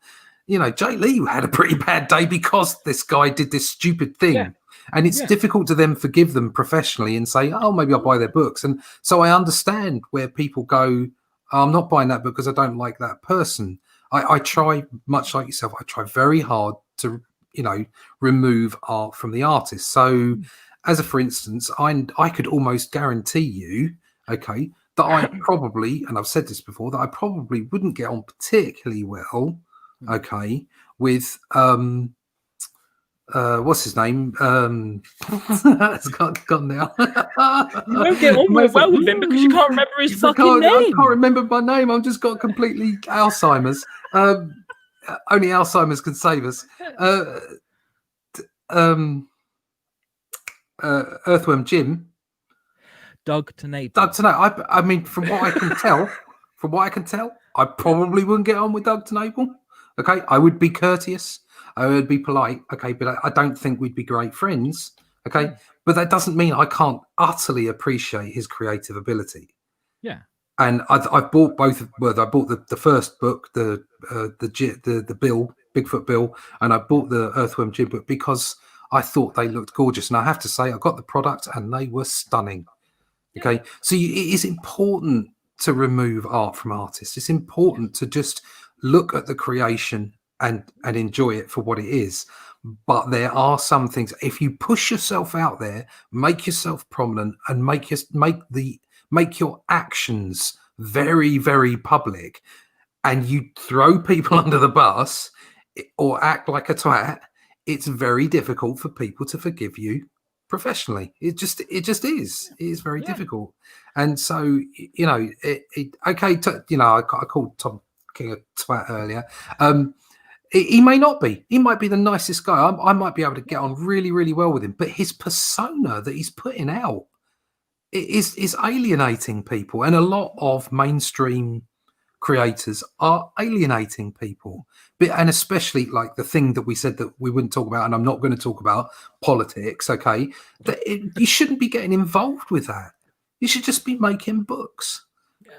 you know, Jay Lee had a pretty bad day because this guy did this stupid thing. Yeah. And it's difficult to then forgive them professionally and say, oh, maybe I'll buy their books. And so I understand where people go, oh, I'm not buying that book because I don't like that person. I try, much like yourself, I try very hard to, you know, remove art from the artist. So as a, for instance, I could almost guarantee you, okay, that I probably, and I've said this before, that I probably wouldn't get on particularly well, okay, with what's his name? It's gone now. You won't get on well with him because you can't remember his fucking name. I can't remember my name. I've just got completely Alzheimer's. Only Alzheimer's can save us. Earthworm Jim. Doug Tennant. I mean, from what I can tell, I probably wouldn't get on with Doug Tennant. Okay, I would be courteous. I would be polite, okay, but I don't think we'd be great friends, okay? But that doesn't mean I can't utterly appreciate his creative ability. Yeah. And I've bought both. Well, I bought the first book, the Bill, Bigfoot Bill, and I bought the Earthworm Jim book because I thought they looked gorgeous. And I have to say, I got the product and they were stunning. Okay, so it is important to remove art from artists. It's important to just look at the creation and enjoy it for what it is. But there are some things, if you push yourself out there, make yourself prominent and make your actions very, very public, and you throw people under the bus or act like a twat, it's very difficult for people to forgive you professionally. It just is. It is very difficult. And so, you know, I called Tom King a twat earlier. He may not be. He might be the nicest guy. I might be able to get on really, really well with him. But his persona that he's putting out is alienating people. And a lot of mainstream creators are alienating people. And especially like the thing that we said that we wouldn't talk about, and I'm not going to talk about politics, okay? You shouldn't be getting involved with that. You should just be making books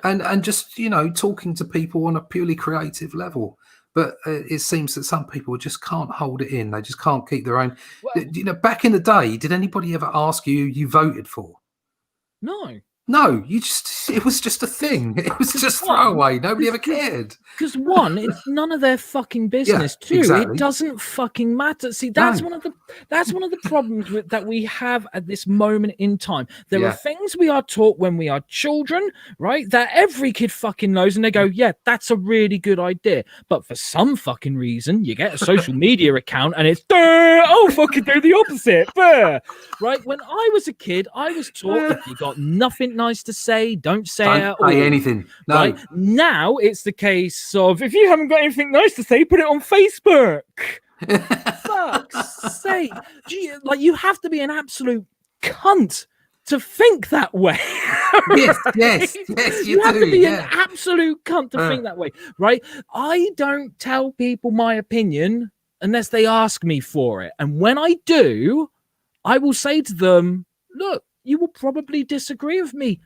and just, you know, talking to people on a purely creative level. But it seems that some people just can't hold it in. They just can't keep their own. Well, you know, back in the day, did anybody ever ask you who you voted for? No. No, it was just a thing. It was just throwaway. Nobody ever cared. Because one, it's none of their fucking business. Yeah, Two, exactly. It doesn't fucking matter. See, that's one of the problems that we have at this moment in time. There are things we are taught when we are children, right? That every kid fucking knows, and they go, yeah, that's a really good idea. But for some fucking reason, you get a social media account and it's fucking do the opposite. Right? When I was a kid, I was taught if you got nothing nice to say, don't say anything. No. Right? Now it's the case of if you haven't got anything nice to say, put it on Facebook. Fuck's sake. You have to be an absolute cunt to think that way. Yes, you have to be an absolute cunt to think that way, right? I don't tell people my opinion unless they ask me for it. And when I do, I will say to them, look, you will probably disagree with me.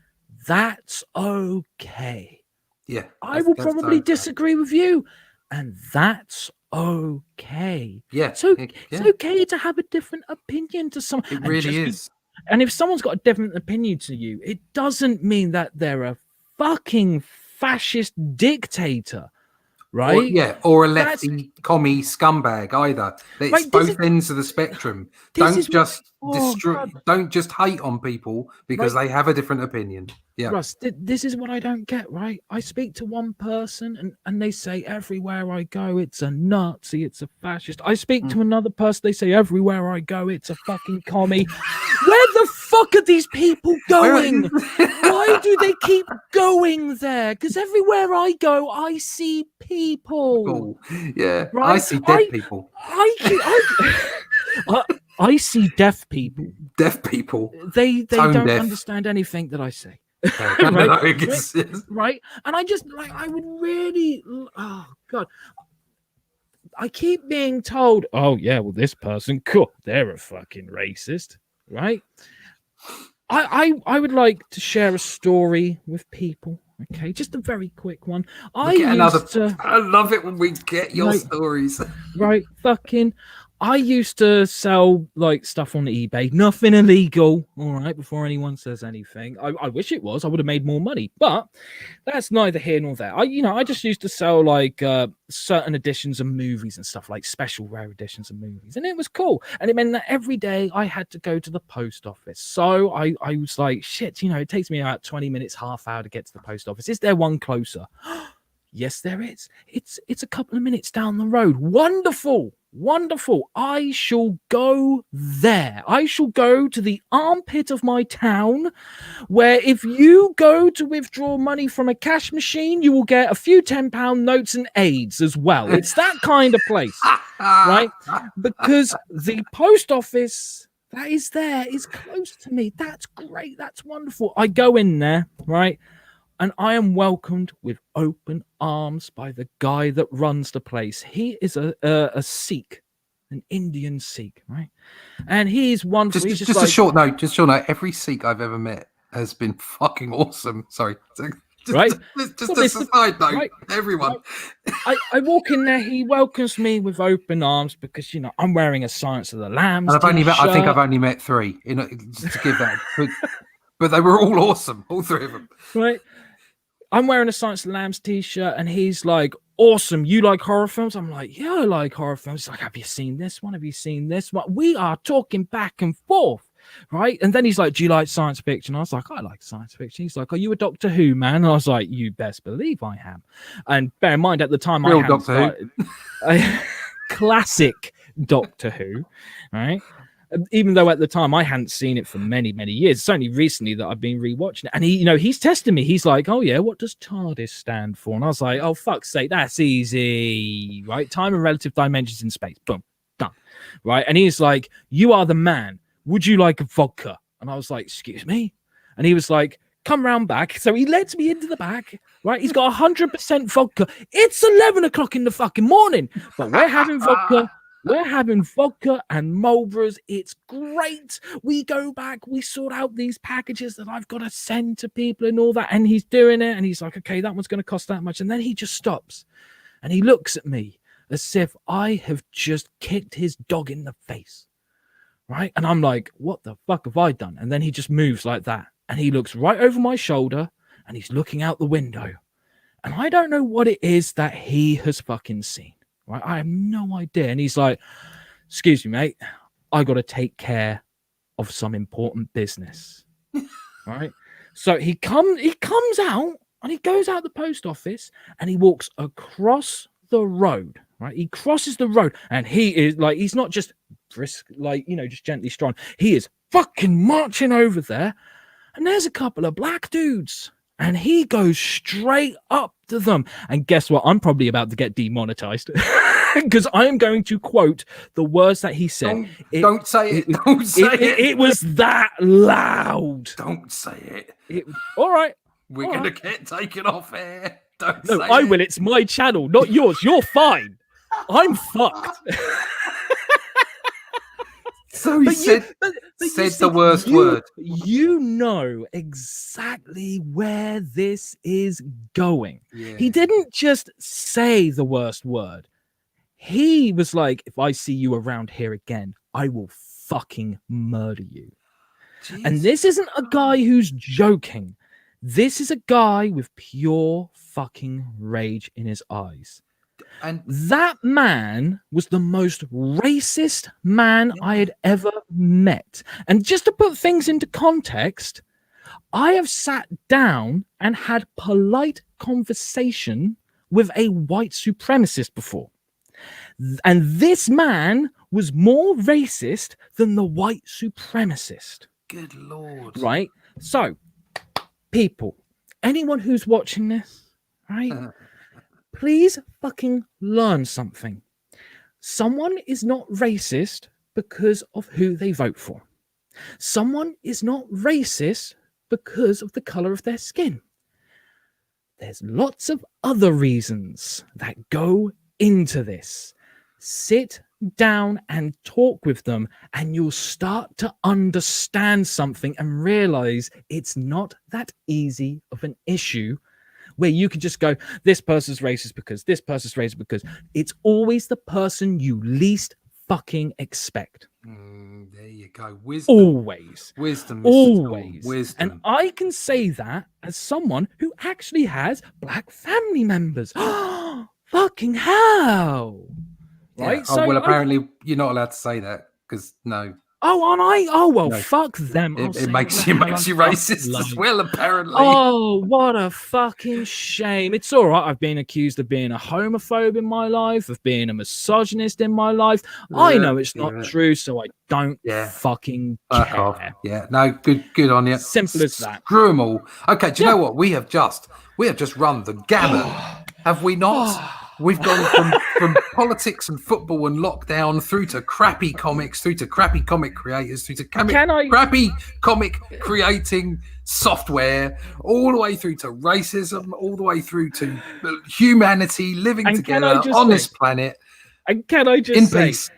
That's okay. Yeah. I will probably disagree with you. And that's okay. Yeah. So it's okay to have a different opinion to someone. It really is. And if someone's got a different opinion to you, it doesn't mean that they're a fucking fascist dictator. Right? Or a lefty commie scumbag either. It's both ends of the spectrum. Don't just hate on people because they have a different opinion. Yeah. Russ, this is what I don't get, right? I speak to one person and they say everywhere I go it's a Nazi, it's a fascist. I speak to another person, they say everywhere I go it's a fucking commie. Where the fuck are these people going? Why do they keep going there? Because everywhere I go, I see people. Cool. Yeah, right? I see dead people. I see deaf people. Deaf people. They don't understand anything that I say. Right? And I just I would really, oh God. I keep being told, oh yeah, well this person, cool, they're a fucking racist, right? I would like to share a story with people. Okay, just a very quick one. I love it when we get your stories. Right, I used to sell stuff on eBay, nothing illegal. All right, before anyone says anything, I wish it was. I would have made more money, but that's neither here nor there. I just used to sell certain editions of movies and stuff, like special rare editions of movies, and it was cool. And it meant that every day I had to go to the post office. So I was like, shit, it takes me about 20 minutes, half hour to get to the post office. Is there one closer? Yes, there is. It's a couple of minutes down the road. Wonderful. I shall go there. I shall go to the armpit of my town, where if you go to withdraw money from a cash machine, you will get a few £10 notes and aids as well. It's that kind of place, right? Because the post office that is there is close to me. That's great. That's wonderful. I go in there, right? And I am welcomed with open arms by the guy that runs the place. He is a Sikh, an Indian Sikh, right? And he's wonderful. Just a short note. Every Sikh I've ever met has been fucking awesome. Sorry. Right? Just a side note. Right? Everyone. I walk in there. He welcomes me with open arms because, I'm wearing a Silence of the Lambs and I think I've only met 3. Just to give that. But they were all awesome. All 3 of them. Right. I'm wearing a Silence of the Lambs t-shirt and he's like, awesome, you like horror films? I'm like, yeah, I like horror films. He's like, have you seen this one? Have you seen this one? We are talking back and forth, right? And then he's like, do you like science fiction? I was like, I like science fiction. He's like, are you a Doctor Who man? And I was like, you best believe I am. And bear in mind, at the time, I hadn't started. Classic Doctor Who, right? Even though at the time I hadn't seen it for many, many years. It's only recently that I've been rewatching it. And he's testing me. He's like, oh yeah, what does TARDIS stand for? And I was like, oh, fuck's sake, that's easy, right? Time and relative dimensions in space. Boom, done, right? And he's like, you are the man. Would you like a vodka? And I was like, excuse me? And he was like, come round back. So he lets me into the back, right? He's got 100% vodka. It's 11 o'clock in the fucking morning, but we're having vodka. We're having vodka and Marlboros. It's great. We go back. We sort out these packages that I've got to send to people and all that. And he's doing it. And he's like, okay, that one's going to cost that much. And then he just stops. And he looks at me as if I have just kicked his dog in the face. Right? And I'm like, what the fuck have I done? And then he just moves like that. and he looks right over my shoulder, and he's looking out the window. And I don't know what it is that he has fucking seen. Right? I have no idea. And he's like, excuse me, mate, I got to take care of some important business. Right? So he comes out and he goes out the post office and he walks across the road. Right? He crosses the road and he is like, he's not just brisk, like, you know, just gently strong. He is fucking marching over there. And there's a couple of black dudes. And he goes straight up to them. And guess what? I'm probably about to get demonetized because I am going to quote the words that he said. Don't say it. Don't say it. It was that loud. Don't say it. All right. We're going to get taken off air. Don't no, say I it. will. It's my channel, not yours. You're fine. I'm fucked. So he said the worst word. You know exactly where this is going. Yeah. He didn't just say the worst word. He was like, if I see you around here again, I will fucking murder you. Jeez. And this isn't a guy who's joking. This is a guy with pure fucking rage in his eyes. And that man was the most racist man I had ever met. And just to put things into context, I have sat down and had polite conversation with a white supremacist before. And this man was more racist than the white supremacist. Good Lord. Right? So, people, anyone who's watching this, right? Please fucking learn something. Someone is not racist because of who they vote for. Someone is not racist because of the color of their skin. There's lots of other reasons that go into this. Sit down and talk with them, and you'll start to understand something and realize it's not that easy of an issue where you can just go, this person's racist because this person's racist because it's always the person you least fucking expect. There you go. Wisdom. Always. Wisdom. Always. Wisdom. And I can say that as someone who actually has black family members. Fucking hell. Right? Yeah. So well, apparently you're not allowed to say that because no. Oh, and no. Fuck them. It makes you racist as well, apparently. Oh, what a fucking shame. It's all right. I've been accused of being a homophobe in my life, of being a misogynist in my life. I know it's not true, so I don't fucking care. Off. Yeah, no, good on you. Simple as that. Screw them all. Okay, do you know what? We have just run the gamut, have we not? We've gone from politics and football and lockdown through to crappy comics, through to crappy comic creators, through to crappy comic creating software, all the way through to racism, all the way through to humanity living together on this planet. And can I just say, peace.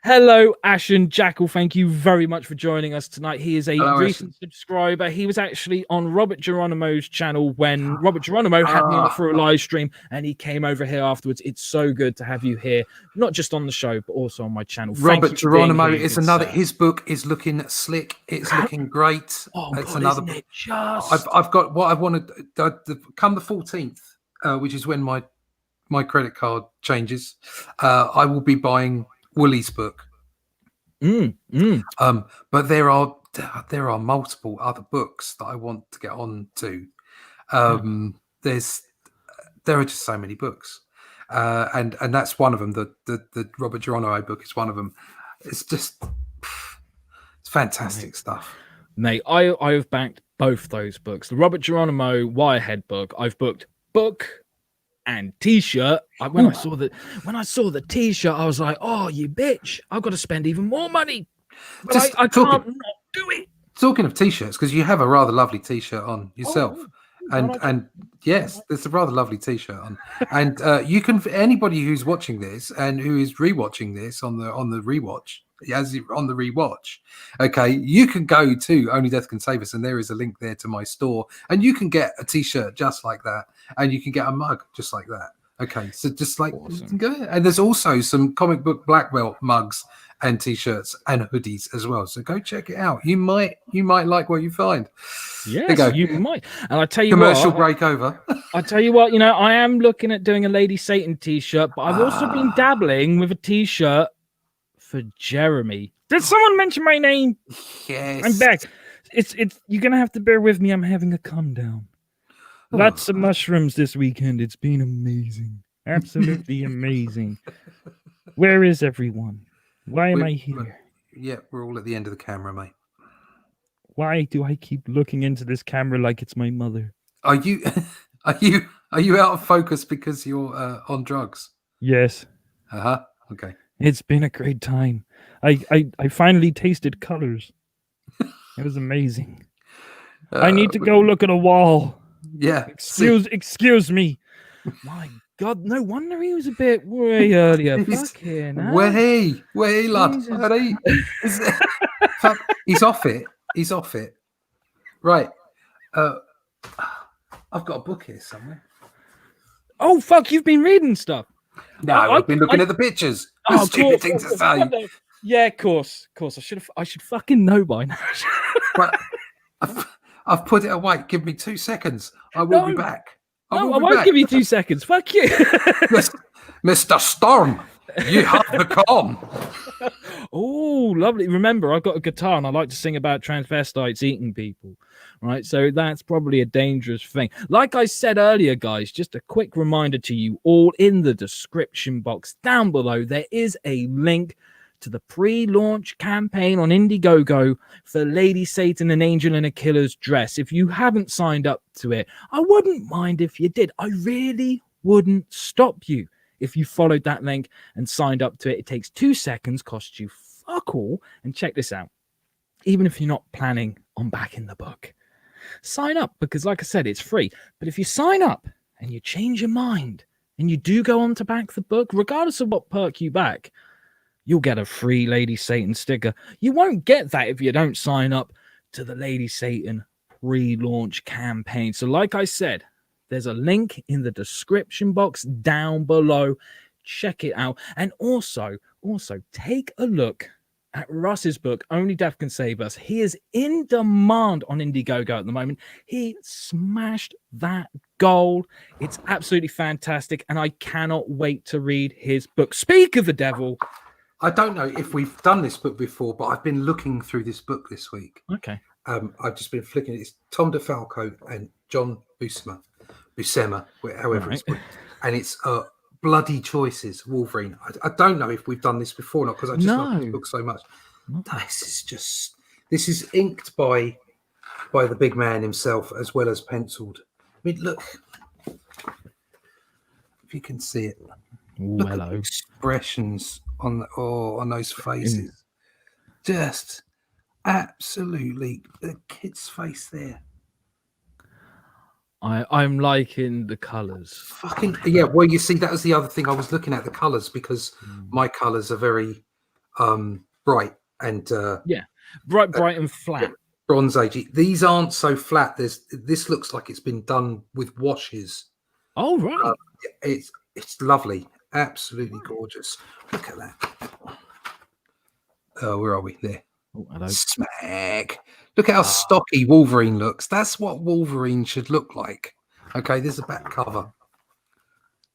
Hello, Ashen Jackal. Thank you very much for joining us tonight. He is a recent subscriber. He was actually on Robert Geronimo's channel when Robert Geronimo had me on for a live stream, and he came over here afterwards. It's so good to have you here, not just on the show, but also on my channel. Robert Geronimo is another. His book is looking slick. It's looking great. Oh, it's God, another. Isn't it just... I've got what I wanted. Come the 14th, which is when my credit card changes. I will be buying Woolly's book. But there are multiple other books that I want to get on to. There are just so many books, and that's one of them. The Robert Geronimo book is one of them. It's just it's fantastic stuff. Mate, I've backed both those books. The Robert Geronimo Wirehead book, I've booked book and t-shirt. When I saw the t-shirt, I was like, "Oh, you bitch! I've got to spend even more money." But I can't not do it. Talking of t-shirts, because you have a rather lovely t-shirt on yourself, and yes, there's a rather lovely t-shirt on, and you can, for anybody who's watching this and who is rewatching this on the rewatch. On the rewatch, okay, you can go to Only Death Can Save Us, and there is a link there to my store, and you can get a t-shirt just like that, and you can get a mug just like that. Okay, so just like awesome. Go ahead. And there's also some comic book Blackbelt mugs and t-shirts and hoodies as well. So go check it out. You might like what you find. Yes, you might. And I tell you commercial what, break over. I tell you what, I am looking at doing a Lady Satan t-shirt, but I've also been dabbling with a t-shirt for Jeremy. Did someone mention my name? Yes. I'm back. It's you're gonna have to bear with me. I'm having a come down. Lots of mushrooms this weekend. It's been amazing. Absolutely amazing. Where is everyone? Why am I here? Yeah, we're all at the end of the camera, mate. Why do I keep looking into this camera like it's my mother? Are you out of focus because you're on drugs? Yes. Okay. It's been a great time. I finally tasted colors. It was amazing. I need to go look at a wall. Yeah. Excuse me. My God, no wonder he was a bit way earlier. Fucking way, lad. He's off it. He's off it. Right. I've got a book here somewhere. Oh, fuck, you've been reading stuff. No, I've been looking at the pictures. Stupid thing to say. Yeah, of course. I should fucking know by now. But I've put it away. Give me 2 seconds. I will be back. I won't give you 2 seconds. Fuck you. Mr. Storm, you have become. Oh, lovely. Remember, I've got a guitar and I like to sing about transvestites eating people. Right. So that's probably a dangerous thing. Like I said earlier, guys, just a quick reminder to you all, in the description box down below, there is a link to the pre-launch campaign on Indiegogo for Lady Satan, an Angel in a Killer's Dress. If you haven't signed up to it, I wouldn't mind if you did. I really wouldn't stop you if you followed that link and signed up to it. It takes 2 seconds, costs you fuck all. And check this out. Even if you're not planning on backing the book, sign up, because like I said, it's free. But if you sign up and you change your mind and you do go on to back the book, regardless of what perk you back, you'll get a free Lady Satan sticker. You won't get that if you don't sign up to the Lady Satan pre-launch campaign. So like I said, there's a link in the description box down below. Check it out. And also take a look at Russ's book, Only Death Can Save Us. He is in demand on Indiegogo at the moment. He smashed that goal. It's absolutely fantastic, and I cannot wait to read his book. Speak of the devil. I don't know if we've done this book before, but I've been looking through this book this week. Okay. I've just been flicking it. It's Tom DeFalco and John Buscema, however it's put. And it's Bloody Choices, Wolverine. I don't know if we've done this before or not, because I just love this book so much. This is inked by the big man himself, as well as penciled. I mean, look, if you can see it. Look at the expressions on those faces. Just absolutely the kid's face there. I'm liking the colours. Fucking yeah. Well, you see, that was the other thing I was looking at, the colours, because my colours are very bright and bright and flat. Bronze Age. These aren't so flat. This looks like it's been done with washes. Oh right. It's lovely. Absolutely gorgeous. Look at that. Oh, where are we? There. Oh, hello. Smack. Look at how stocky Wolverine looks. That's what Wolverine should look like. Okay, there's a back cover.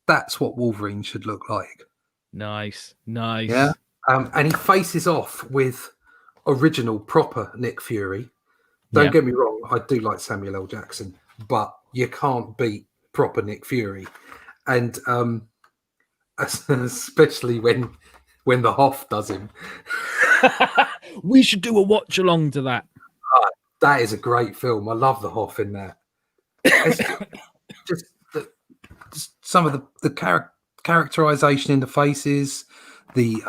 That's what Wolverine should look like. Nice. Yeah. And he faces off with original, proper Nick Fury. Don't get me wrong, I do like Samuel L. Jackson, but you can't beat proper Nick Fury. And especially when the Hoff does him. We should do a watch along to that. That is a great film. I love the Hoff in that. just some of the characterization in the faces, the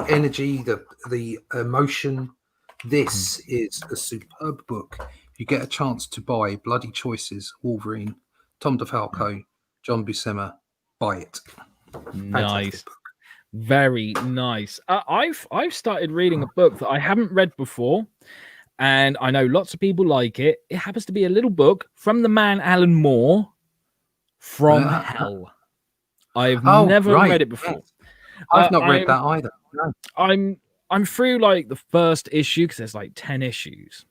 energy, the emotion. This is a superb book. If you get a chance to buy Bloody Choices, Wolverine, Tom DeFalco, John Buscema, buy it. Nice. Very nice. I've started reading a book that I haven't read before, and I know lots of people like it. It happens to be a little book from the man Alan Moore, From Hell. I've never read it before. I've not read that either. No. I'm through like the first issue because there's like 10 issues.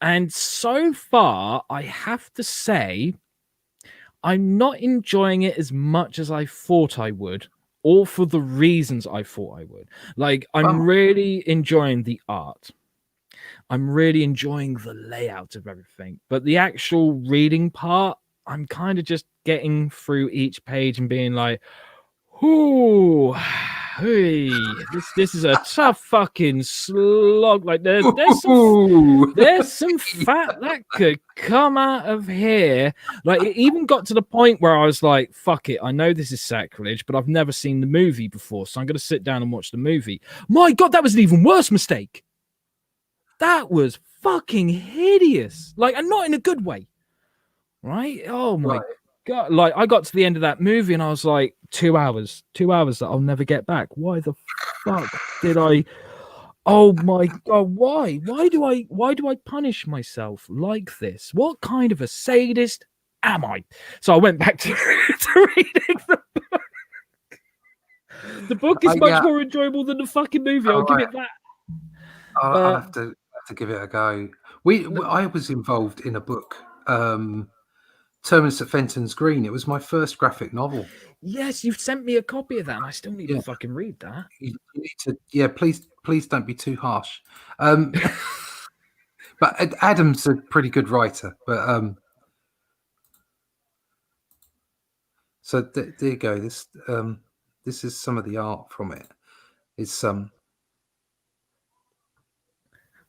And so far, I have to say, I'm not enjoying it as much as I thought I would, or for the reasons I thought I would. Like, I'm really enjoying the art. I'm really enjoying the layout of everything. But the actual reading part, I'm kind of just getting through each page and being like, ooh, hey, this is a tough fucking slog. Like there's some fat that could come out of here. Like it even got to the point where I was like, fuck it, I know this is sacrilege, but I've never seen the movie before, so I'm gonna sit down and watch the movie. My god, that was an even worse mistake. That was fucking hideous. Like, and not in a good way. Right? Oh my god. Like I got to the end of that movie and I was like, 2 hours that I'll never get back. Why the fuck did I? Oh my god, why do I punish myself like this? What kind of a sadist am I? So I went back to reading the book. The book is much more enjoyable than the fucking movie. I'll give it that. I'll have to give it a go. I was involved in a book, Terminus at Fenton's Green. It was my first graphic novel. Yes, you've sent me a copy of that, and I still need to fucking read that. You need to, please don't be too harsh. But Adam's a pretty good writer. But so there you go. This is some of the art from it. It's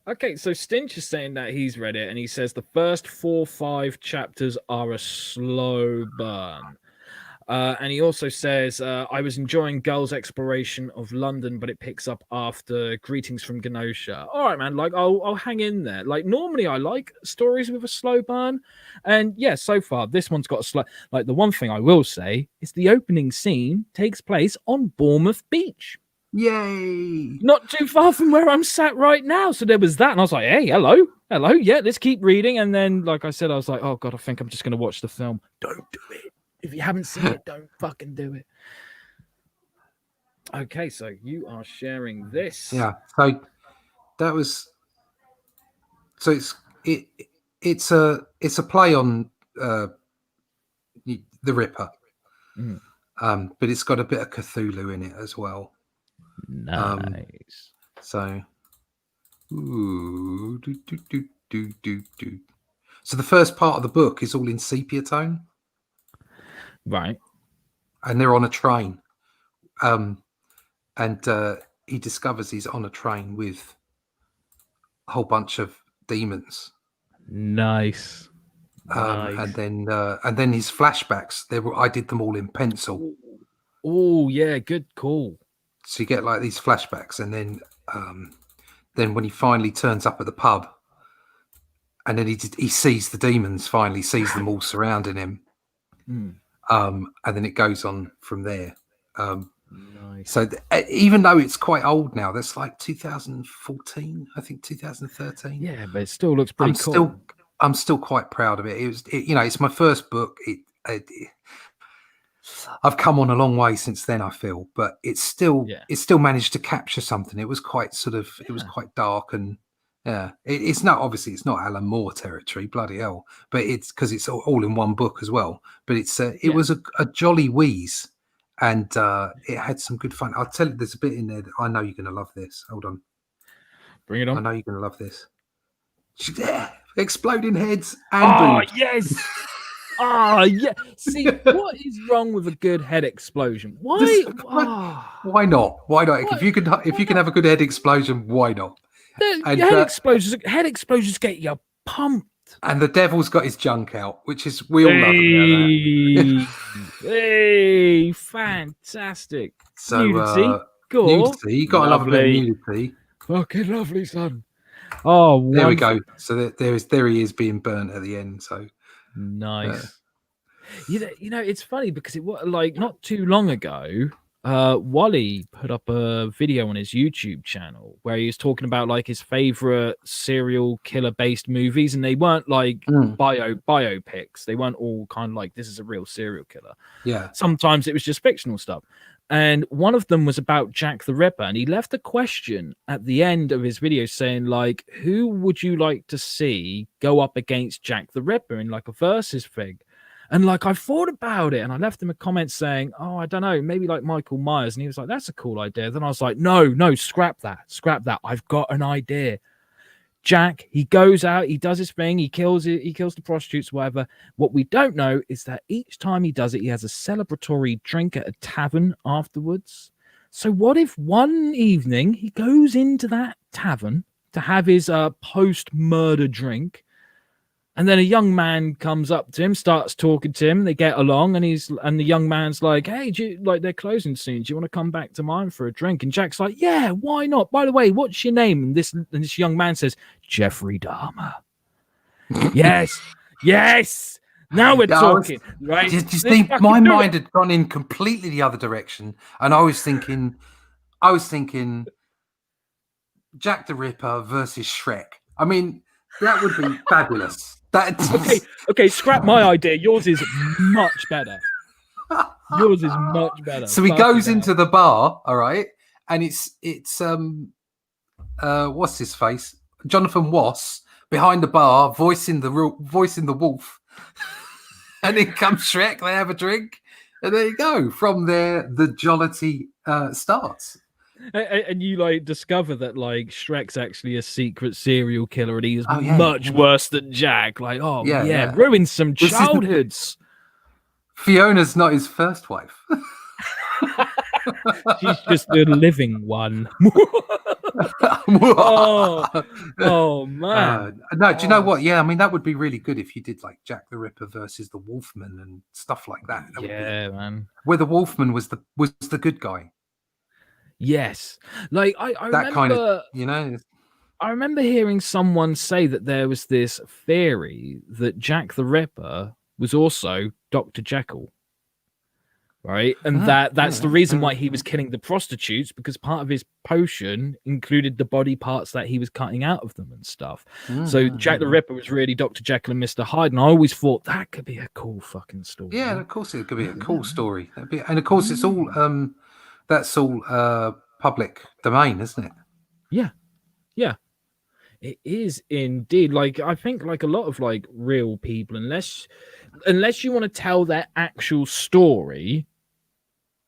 Okay, so Stinch is saying that he's read it, and he says the first 4-5 chapters are a slow burn. And he also says, I was enjoying Gull's exploration of London, but it picks up after Greetings from Genosha. All right, man, like I'll hang in there. Like normally I like stories with a slow burn. And yeah, so far this one's got a slow, like the one thing I will say is the opening scene takes place on Bournemouth Beach. Yay! Not too far from where I'm sat right now. So there was that, and I was like, hey, hello, yeah, let's keep reading. And then, like I said, I was like, oh god, I think I'm just gonna watch the film. Don't do it. If you haven't seen it, don't fucking do it. Okay, so you are sharing this. Yeah. So that was. So it's a play on the Ripper, but it's got a bit of Cthulhu in it as well. Nice. So the first part of the book is all in sepia tone. Right. And they're on a train. And he discovers he's on a train with a whole bunch of demons. Nice. And then his flashbacks, I did them all in pencil. Oh yeah, good call. So you get like these flashbacks, and then when he finally turns up at the pub, and then he sees the demons, finally sees them all surrounding him. And then it goes on from there. Nice. So even though it's quite old now, that's like 2014, I think 2013. Yeah, but it still looks pretty cool. I'm still quite proud of it. It's my first book. I've come on a long way since then, I feel, but it still managed to capture something. It was quite it was quite dark, and it's not Alan Moore territory, bloody hell, but it's because it's all in one book as well. But it was a jolly wheeze, and it had some good fun. I'll tell you, there's a bit in there that I know you're going to love this. Hold on. Bring it on. I know you're going to love this. Exploding heads and boobs. Yes. Yeah. See, what is wrong with a good head explosion? Why? Why not? If you can have a good head explosion, why not? Head explosions get you pumped. And the devil's got his junk out, which is we all love that. Hey, fantastic. So nudity. Nudity. You got to love a bit of nudity. Fucking lovely, son. Oh, there we go. So there he is being burnt at the end. So nice. You know, it's funny because it was like not too long ago. Wally put up a video on his YouTube channel where he was talking about like his favorite serial killer based movies, and they weren't like biopics. They weren't all kind of like this is a real serial killer. Yeah. Sometimes it was just fictional stuff. And one of them was about Jack the Ripper, and he left a question at the end of his video saying like, who would you like to see go up against Jack the Ripper in like a versus thing? And like I thought about it, and I left him a comment saying, "Oh, I don't know, maybe like Michael Myers." And he was like, "That's a cool idea." Then I was like, "No, scrap that. I've got an idea." Jack, he goes out, he does his thing, he kills the prostitutes, whatever. What we don't know is that each time he does it, he has a celebratory drink at a tavern afterwards. So what if one evening he goes into that tavern to have his post-murder drink, and then a young man comes up to him, starts talking to him, they get along, and the young man's like, "Hey, they're closing soon. Do you want to come back to mine for a drink?" And Jack's like, "Yeah, why not? By the way, what's your name?" And this young man says, "Jeffrey Dahmer." Yes. Now we're talking, right? You see, my mind had gone in completely the other direction, and I was thinking, Jack the Ripper versus Shrek. I mean, that would be fabulous. Okay, scrap my idea. Yours is much better. So he goes into the bar, all right, and it's what's his face, Jonathan Wass behind the bar, voicing the wolf, and then comes Shrek. They have a drink, and there you go. From there, the jollity starts. And you like discover that like Shrek's actually a secret serial killer, and he is much worse than Jack. Like, ruined some childhoods. Fiona's not his first wife. She's just a living one. oh man. No, do you know what? Yeah, I mean that would be really good if you did like Jack the Ripper versus the Wolfman and stuff like that. Man. Where the Wolfman was the good guy. Yes, like I that remember, kind of, I remember hearing someone say that there was this theory that Jack the Ripper was also Dr. Jekyll, right? And that's the reason why he was killing the prostitutes, because part of his potion included the body parts that he was cutting out of them and stuff. So Jack the Ripper was really Dr. Jekyll and Mr. Hyde, and I always thought that could be a cool fucking story. Yeah, of course it could be a cool story. And of course it's all that's all public domain, isn't it? Yeah, it is indeed. Like I think like a lot of like real people, unless you want to tell their actual story,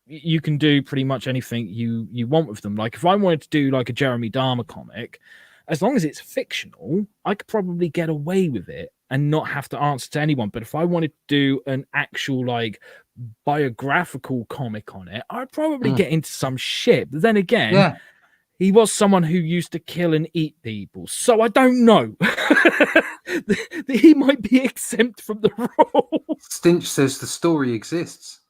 you can do pretty much anything you want with them. Like if I wanted to do like a Jeremy Dahmer comic, as long as it's fictional, I could probably get away with it and not have to answer to anyone. But if I wanted to do an actual like biographical comic on it, I'd probably get into some shit. But then again, he was someone who used to kill and eat people, so I don't know. He might be exempt from the rule. Stinch says the story exists.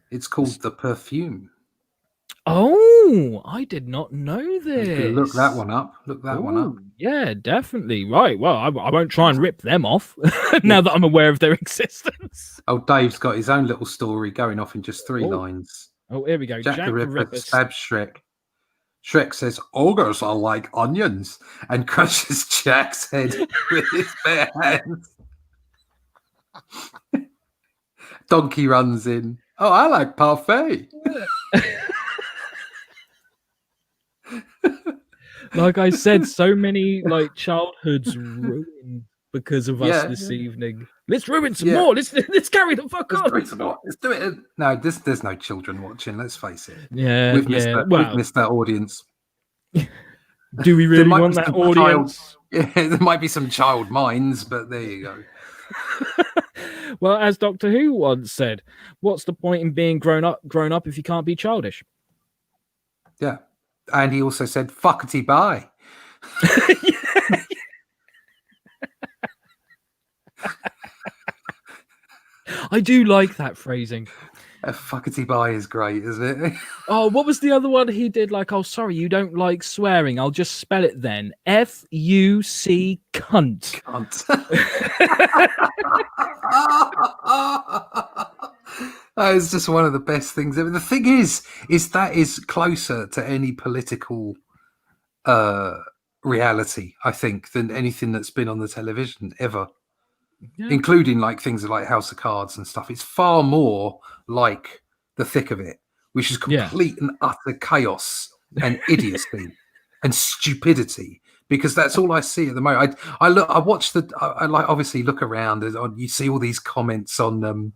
It's called The Perfume. Oh, I did not know this. Look that one up. Yeah, definitely. Right. Well, I won't try and rip them off now that I'm aware of their existence. Oh, Dave's got his own little story going off in just 3 lines. Oh, here we go. Jack the Ripper stabs Shrek. Shrek says, "Ogres are like onions," and crushes Jack's head with his bare hands. Donkey runs in. "Oh, I like parfait." Like I said, so many like childhoods ruined because of us this evening. Let's ruin some more. Let's carry the fuck on. Let's do it. No, there's no children watching. Let's face it. Yeah, we've missed that audience. Do we really want that audience? There might be some child minds, but there you go. Well, as Doctor Who once said, what's the point in being grown up if you can't be childish? Yeah. And he also said, "Fuckety bye." I do like that phrasing. Fuckety bye is great, isn't it? Oh, what was the other one he did? Like, "Oh, sorry, you don't like swearing. I'll just spell it then. F-U-C cunt." It's just one of the best things. The thing is that is closer to any political reality, I think, than anything that's been on the television ever, including like things like House of Cards and stuff. It's far more like the thick of it, which is complete and utter chaos and idiocy and stupidity. Because that's all I see at the moment. I obviously look around and you see all these comments on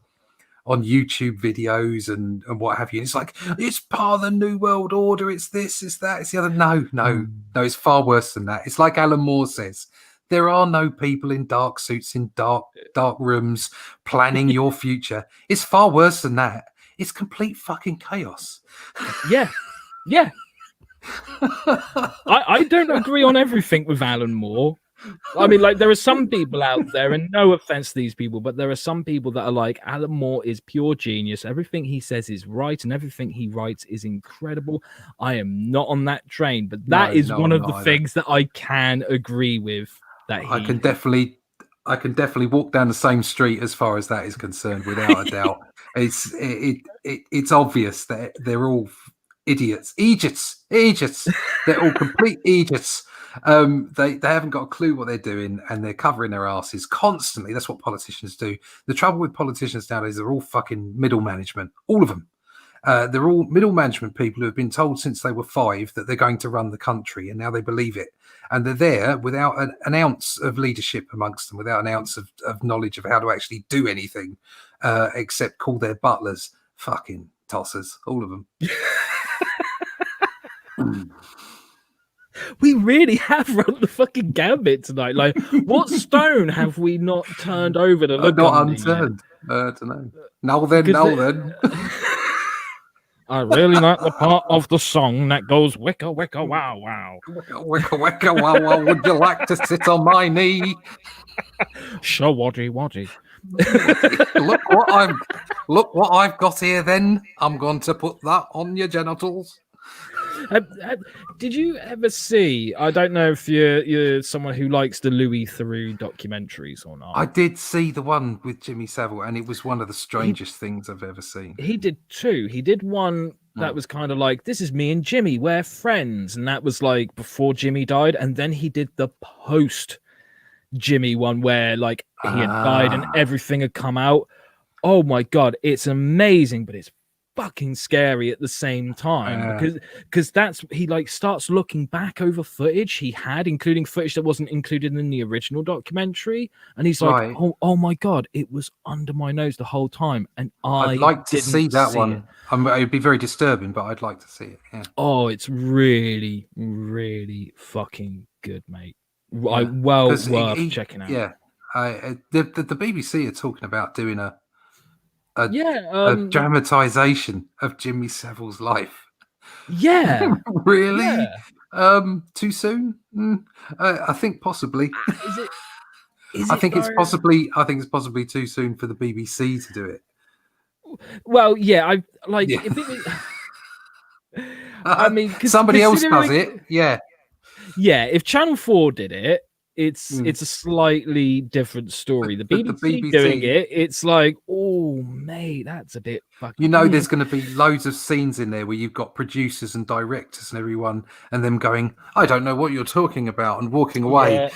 YouTube videos and what have you. And it's like, it's part of the New World Order. It's this, it's that, it's the other. No, it's far worse than that. It's like Alan Moore says, there are no people in dark suits in dark rooms planning your future. It's far worse than that. It's complete fucking chaos. Yeah. I don't agree on everything with Alan Moore. I mean, like, there are some people out there, and no offense to these people, but there are some people that are like, Alan Moore is pure genius. Everything he says is right, and everything he writes is incredible. I am not on that train, but that is one of the things that I can agree with. That I can definitely walk down the same street as far as that is concerned, without a doubt. It's obvious that they're all idiots. They're all complete idiots. They haven't got a clue what they're doing, and they're covering their asses constantly. That's what politicians do. The trouble with politicians nowadays, they're all fucking middle management, all of them. They're all middle management people who have been told since they were 5 that they're going to run the country, and now they believe it. And they're there without an ounce of leadership amongst them, without an ounce of knowledge of how to actually do anything, except call their butlers fucking tossers, all of them. We really have run the fucking gambit tonight. Like, what stone have we not turned over to look not unturned? I don't know. Now then. I really like the part of the song that goes wicka wicka wow wow. Wicka wicka wow wow. Would you like to sit on my knee? Sure, waddy waddy. Look what I've got here. Then I'm going to put that on your genitals. Did you ever see? I don't know if you're someone who likes the Louis Theroux documentaries or not. I did see the one with Jimmy Savile, and it was one of the strangest things I've ever seen. He did 2. He did one that was kind of like, this is me and Jimmy, we're friends, and that was like before Jimmy died. And then he did the post Jimmy one where like he had died and everything had come out. Oh my god, it's amazing, but it's fucking scary at the same time, because that's, he like starts looking back over footage he had, including footage that wasn't included in the original documentary, and he's like, oh my god, it was under my nose the whole time, and I'd like to see that one. It'd be very disturbing, but I'd like to see it. Oh, it's really, really fucking good, mate. Worth checking out. The BBC are talking about doing a dramatization of Jimmy Savile's life. Really? Too soon? I think possibly. I think it's possibly too soon for the BBC to do it. Well, I like. Yeah. If it, I mean, somebody else does it. Yeah. If Channel 4 did it, it's a slightly different story. The BBC doing it, it's like, oh mate, that's a bit fucking. There's going to be loads of scenes in there where you've got producers and directors and everyone, and them going, I don't know what you're talking about, and walking away,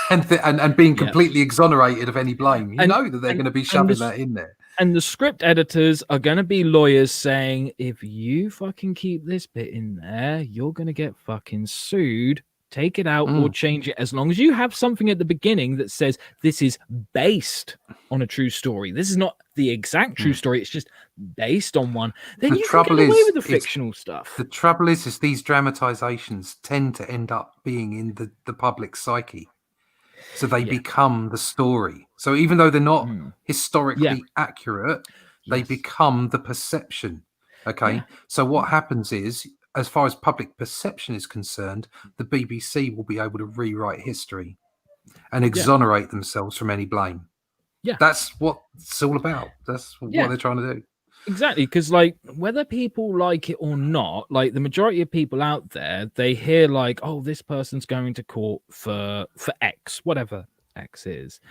and being completely exonerated of any blame. You know that they're going to be shoving that in there. And the script editors are going to be lawyers saying, if you fucking keep this bit in there, you're going to get fucking sued. Take it out or change it, as long as you have something at the beginning that says this is based on a true story. This is not the exact true story. It's just based on one. Then you can get away with the fictional stuff. The trouble is these dramatizations tend to end up being in the public psyche. So they become the story. So even though they're not historically accurate, they become the perception. Okay. So what happens is, as far as public perception is concerned, the BBC will be able to rewrite history and exonerate themselves from any blame. Yeah. That's what it's all about. That's what they're trying to do. Exactly, because like whether people like it or not, like the majority of people out there, they hear like, oh, this person's going to court for X, whatever X is.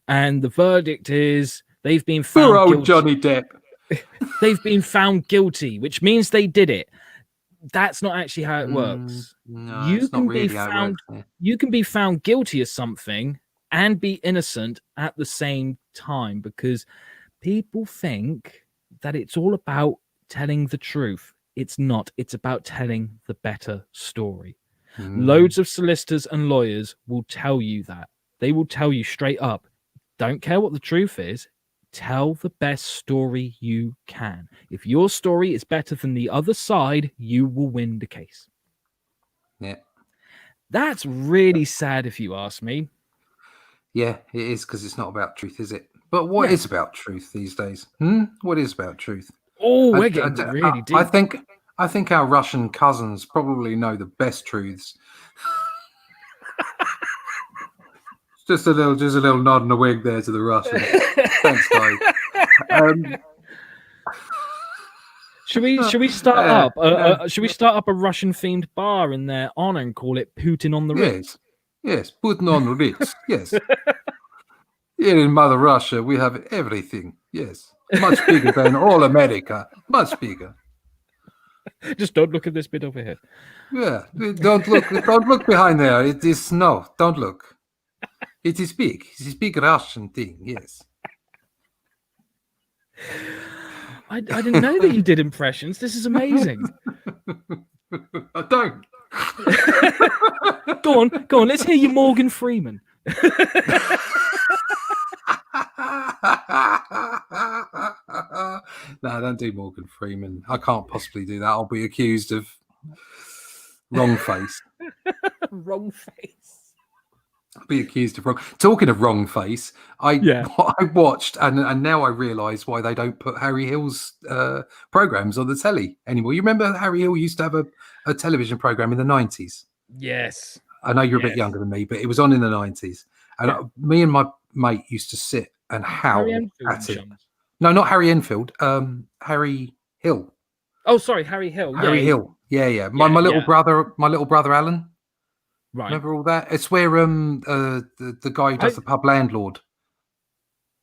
And the verdict is they've been found guilty. Johnny Depp. They've been found guilty, which means they did it. That's not actually how it works. No, it's not really how it works. Yeah. You can be found guilty of something and be innocent at the same time, because people think that it's all about telling the truth. It's not. It's about telling the better story. Loads of solicitors and lawyers will tell you that. They will tell you straight up, don't care what the truth is, tell the best story you can. If your story is better than the other side, you will win the case. Yeah. That's really sad if you ask me. Yeah, it is, because it's not about truth, is it? But what is about truth these days? What is about truth? Oh, we're getting really deep. I think our Russian cousins probably know the best truths. Just a little nod and a wig there to the Russians. Thanks, guys. Should we start up? Should we start up a Russian themed bar in their honor and call it Putin on the Ritz? Yes, Putin on the Ritz. Yes. Here in Mother Russia, we have everything. Yes, much bigger than all America. Much bigger. Just don't look at this bit over here. Yeah, don't look behind there. It is don't look. It is big. It is big Russian thing. Yes. I didn't know that you did impressions. This is amazing. I don't. Go on. Let's hear you, Morgan Freeman. No, don't do Morgan Freeman. I can't possibly do that. I'll be accused of wrong face. Wrong face. I'll be accused of wrong. Talking of wrong face, I watched and now I realise why they don't put Harry Hill's programs on the telly anymore. You remember Harry Hill used to have a television program in the 90s? Yes. I know you're a bit younger than me, but it was on in the 90s. And me and my mate used to sit and howl at it. No, not Harry Enfield. Harry Hill. Oh, sorry, Harry Hill. Harry Hill. Yeah. My little brother Alan. Right. Remember all that? It's where the guy who does the pub landlord.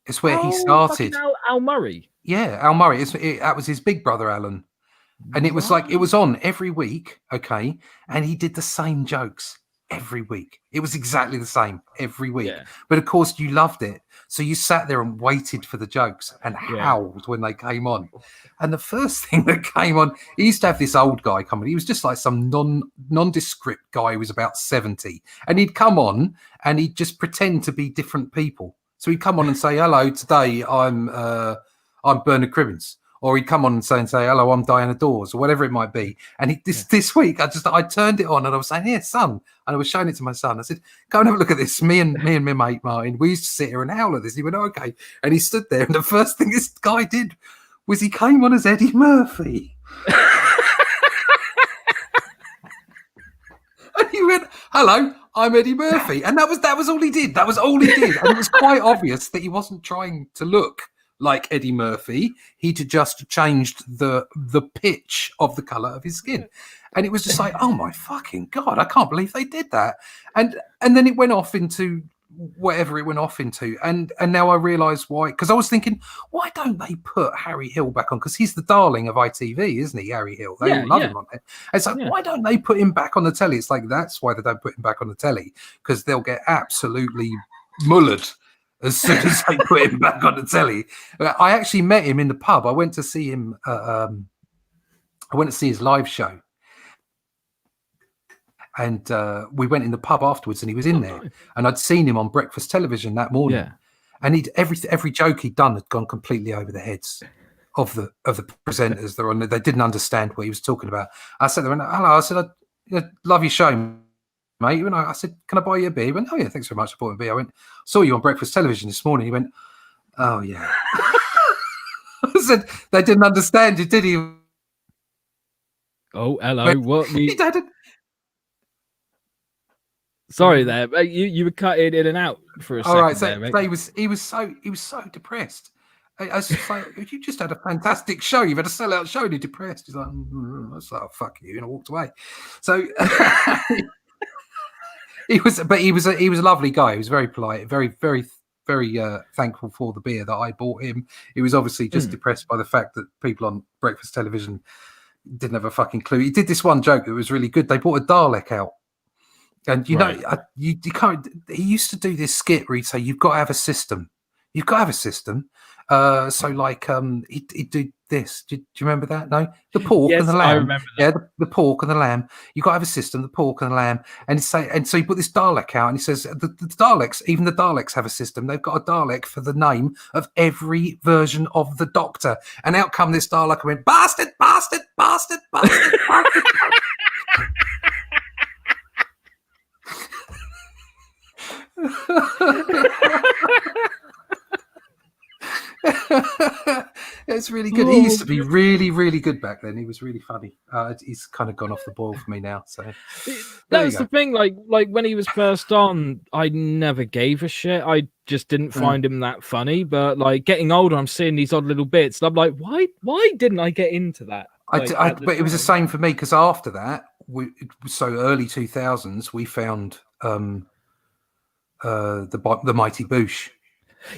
It's where he started. Al Murray. Yeah, Al Murray. That was his big brother Alan, and it was like it was on every week. Okay, and he did the same jokes every week. It was exactly the same every week. Yeah. But of course, you loved it, so you sat there and waited for the jokes and howled when they came on. And the first thing that came on, he used to have this old guy come on. He was just like some nondescript guy who was about 70. And he'd come on and he'd just pretend to be different people. So he'd come on and say, hello, today I'm Bernard Cribbins. Or he'd come on and say, hello, I'm Diana Dawes, or whatever it might be. And this week, I turned it on and I was saying, here, son. And I was showing it to my son. I said, go and have a look at this. Me and my mate, Martin, we used to sit here and howl at this. He went, oh, okay. And he stood there. And the first thing this guy did was he came on as Eddie Murphy. And he went, hello, I'm Eddie Murphy. And that was all he did. That was all he did. And it was quite obvious that he wasn't trying to look like Eddie Murphy. He'd just changed the pitch of the colour of his skin. And it was just like, oh my fucking God, I can't believe they did that. And then it went off into whatever it went off into. And now I realise why, because I was thinking, why don't they put Harry Hill back on? Because he's the darling of ITV, isn't he, Harry Hill? They all love him on it. It's like, why don't they put him back on the telly? It's like, that's why they don't put him back on the telly, because they'll get absolutely mullered as soon as they put him back on the telly. I actually met him in the pub. I went to see him. I went to see his live show, and we went in the pub afterwards, and he was in there. Nice. And I'd seen him on breakfast television that morning. Yeah. And every joke he'd done had gone completely over the heads of the presenters. They didn't understand what he was talking about. I said, hello. I said, I love your show, mate. And I said, can I buy you a beer? He went, oh yeah, thanks very much. I bought him a beer. I went, saw you on breakfast television this morning. He went, oh yeah. I said, they didn't understand you, did he? Oh, hello. What? Sorry there. You were cutting in and out for a second. All right, so he was so depressed. I was just like, you just had a fantastic show. You've had a sellout show and you're depressed. He's like, I was like, oh, fuck you. And I walked away. So he was a lovely guy. He was very polite, very, very very thankful for the beer that I bought him. He was obviously just depressed by the fact that people on breakfast television didn't have a fucking clue. He did this one joke that was really good. They brought a Dalek out. And you know, you can't. He used to do this skit where he'd say, "You've got to have a system. You've got to have a system." So like, he'd do this. Do you remember that? No, the pork and the lamb. I remember that. Yeah, the pork and the lamb. You've got to have a system. The pork and the lamb. And so he put this Dalek out, and he says, the Daleks, even the Daleks have a system. They've got a Dalek for the name of every version of the Doctor. And out come this Dalek and went, "Bastard, bastard, bastard, bastard, bastard." It's really good. He used to be really, really good back then. He was really funny. He's kind of gone off the boil for me now. So that's the thing. Like when he was first on, I never gave a shit. I just didn't find him that funny. But like getting older, I'm seeing these odd little bits, and I'm like, why didn't I get into that? But it was the same for me, because after that, so early 2000s, we found the Mighty Boosh.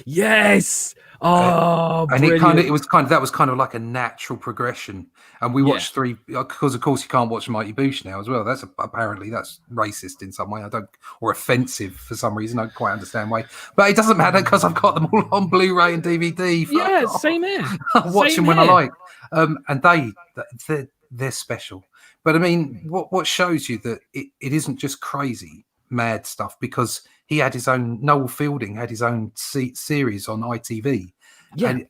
Yes. Oh, and that was kind of like a natural progression. And we watched three, because of course you can't watch Mighty Boosh now as well. That's apparently that's racist in some way. Or offensive for some reason. I don't quite understand why. But it doesn't matter, because I've got them all on Blu-ray and DVD. Yeah, same here. I watch them when I like. And they're special. But I mean, what shows you that it isn't just crazy mad stuff, because he had his own, Noel Fielding had his own series on ITV and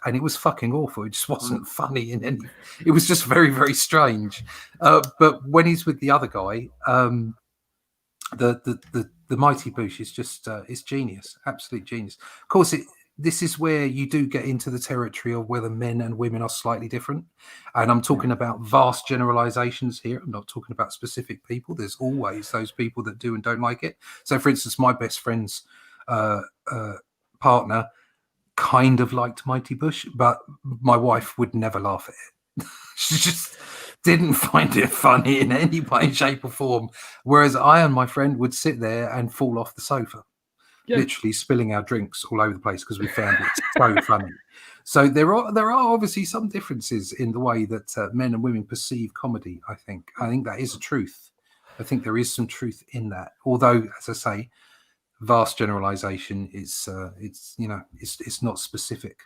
it was fucking awful. It just wasn't funny in any, it was just very, very strange. But when he's with the other guy, the Mighty Boosh is just it's genius, absolute genius. Of course, this is where you do get into the territory of whether men and women are slightly different. And I'm talking about vast generalizations here. I'm not talking about specific people. There's always those people that do and don't like it. So, for instance, my best friend's partner kind of liked Mighty Boosh, but my wife would never laugh at it. She just didn't find it funny in any way, shape or form. Whereas I and my friend would sit there and fall off the sofa. Literally spilling our drinks all over the place because we found it so funny. So there are obviously some differences in the way that men and women perceive comedy. I think that is a truth. I think there is some truth in that. Although, as I say, vast generalization is it's not specific.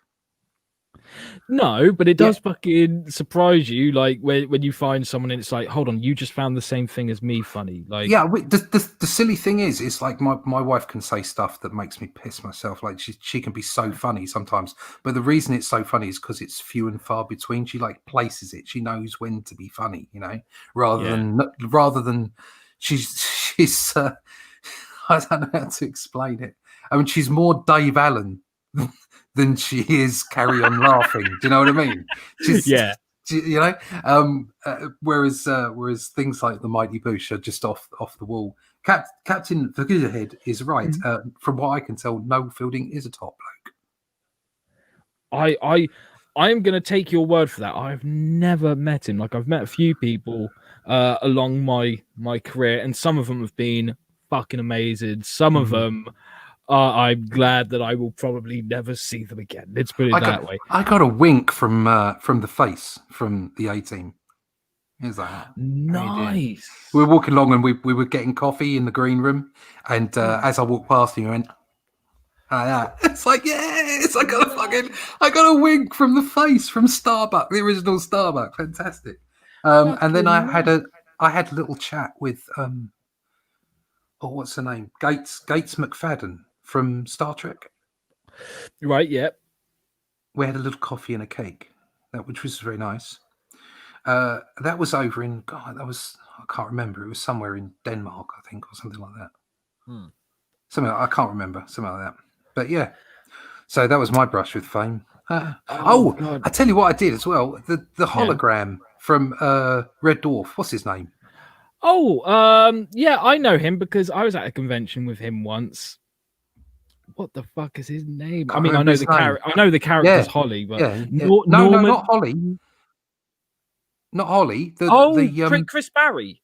No, but it does fucking surprise you, like when you find someone and it's like, hold on, you just found the same thing as me funny. Like, the silly thing is, it's like my wife can say stuff that makes me piss myself. Like she can be so funny sometimes, but the reason it's so funny is because it's few and far between. She like places it. She knows when to be funny, rather than she's I don't know how to explain it. I mean, she's more Dave Allen than she is Carry On Laughing. Do you know what I mean? Whereas things like the Mighty Boosh are just off the wall. Captain Figurehead is right. From what I can tell, Noel Fielding is a top bloke. I'm going to take your word for that. I've never met him. Like, I've met a few people along my career, and some of them have been fucking amazing. Some of them, I'm glad that I will probably never see them again. Let's put it that way. I got a wink from the face from the A-Team. Here's that. Nice. We were walking along and we were getting coffee in the green room, and as I walked past him, I went, it's like, yes, I got a wink from the face from Starbuck, the original Starbuck. Fantastic. And then I had a little chat with what's her name? Gates McFadden from Star Trek. Right, yeah. We had a little coffee and a cake, which was very nice. That was over in, I can't remember. It was somewhere in Denmark, I think, or something like that. I can't remember, something like that. But yeah, so that was my brush with fame. I tell you what I did as well. The hologram from Red Dwarf. What's his name? I know him because I was at a convention with him once. What the fuck is his name? I mean, I know the character. I know the character's Holly, but no, not Holly. Not Holly. Chris Barry.